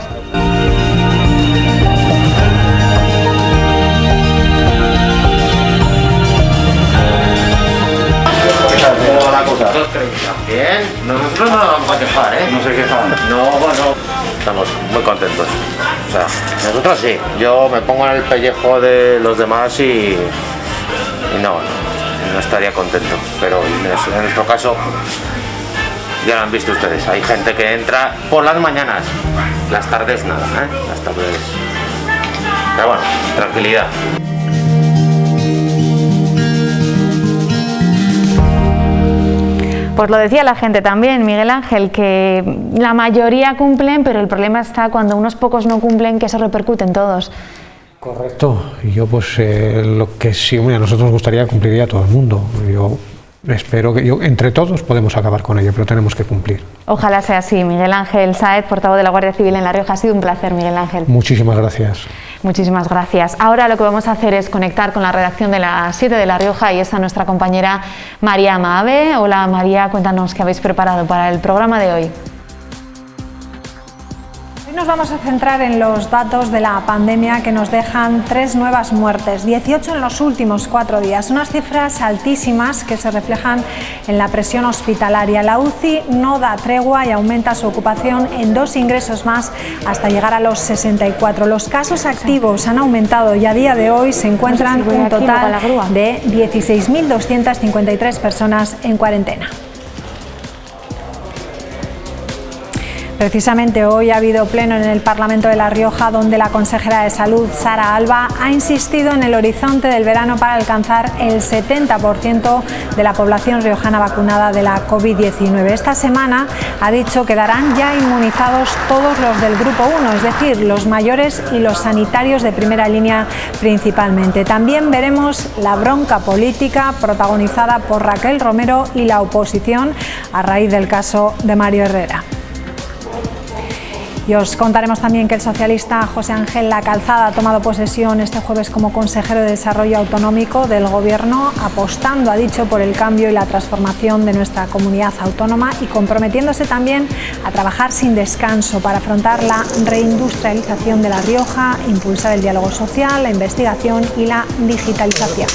¿Cómo va la cosa? 2.30. Bien, nosotros no nos vamos a quejar, ¿eh? No se quejan. No, bueno, estamos muy contentos. O sea, nosotros sí. Yo me pongo en el pellejo de los demás y no estaría contento. Pero en nuestro caso, ya lo han visto ustedes. Hay gente que entra por las mañanas. Las tardes nada, ¿eh? Las tardes. Pero bueno, tranquilidad. Pues lo decía la gente también, Miguel Ángel, que la mayoría cumplen, pero el problema está cuando unos pocos no cumplen, que eso repercute en todos. Correcto. Y yo pues lo que sí, a nosotros nos gustaría cumpliría a todo el mundo. Yo espero que entre todos podemos acabar con ello, pero tenemos que cumplir. Ojalá sea así. Miguel Ángel Sáez, portavoz de la Guardia Civil en La Rioja. Ha sido un placer, Miguel Ángel. Muchísimas gracias. Muchísimas gracias. Ahora lo que vamos a hacer es conectar con la redacción de las 7 de La Rioja y está nuestra compañera María Maave. Hola María, cuéntanos qué habéis preparado para el programa de hoy. Hoy nos vamos a centrar en los datos de la pandemia que nos dejan 3 nuevas muertes, 18 en los últimos 4 días, unas cifras altísimas que se reflejan en la presión hospitalaria. La UCI no da tregua y aumenta su ocupación en 2 ingresos más hasta llegar a los 64. Los casos activos han aumentado y a día de hoy se encuentran un total de 16.253 personas en cuarentena. Precisamente hoy ha habido pleno en el Parlamento de La Rioja, donde la consejera de Salud, Sara Alba, ha insistido en el horizonte del verano para alcanzar el 70% de la población riojana vacunada de la COVID-19. Esta semana ha dicho que darán ya inmunizados todos los del grupo 1, es decir, los mayores y los sanitarios de primera línea principalmente. También veremos la bronca política protagonizada por Raquel Romero y la oposición a raíz del caso de Mario Herrera. Y os contaremos también que el socialista José Ángel Lacalzada ha tomado posesión este jueves como consejero de Desarrollo Autonómico del Gobierno, apostando, ha dicho, por el cambio y la transformación de nuestra comunidad autónoma y comprometiéndose también a trabajar sin descanso para afrontar la reindustrialización de La Rioja, impulsar el diálogo social, la investigación y la digitalización.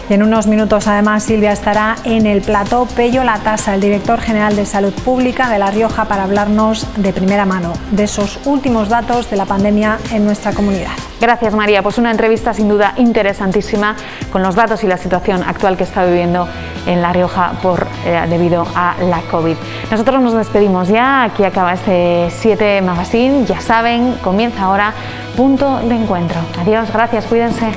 Y en unos minutos, además, Silvia estará en el plató Pello Latasa, el director general de Salud Pública de La Rioja, para hablarnos de primera mano de esos últimos datos de la pandemia en nuestra comunidad. Gracias, María. Pues una entrevista sin duda interesantísima con los datos y la situación actual que está viviendo en La Rioja debido a la COVID. Nosotros nos despedimos ya. Aquí acaba este 7 Magazine. Ya saben, comienza ahora Punto de Encuentro. Adiós, gracias, cuídense.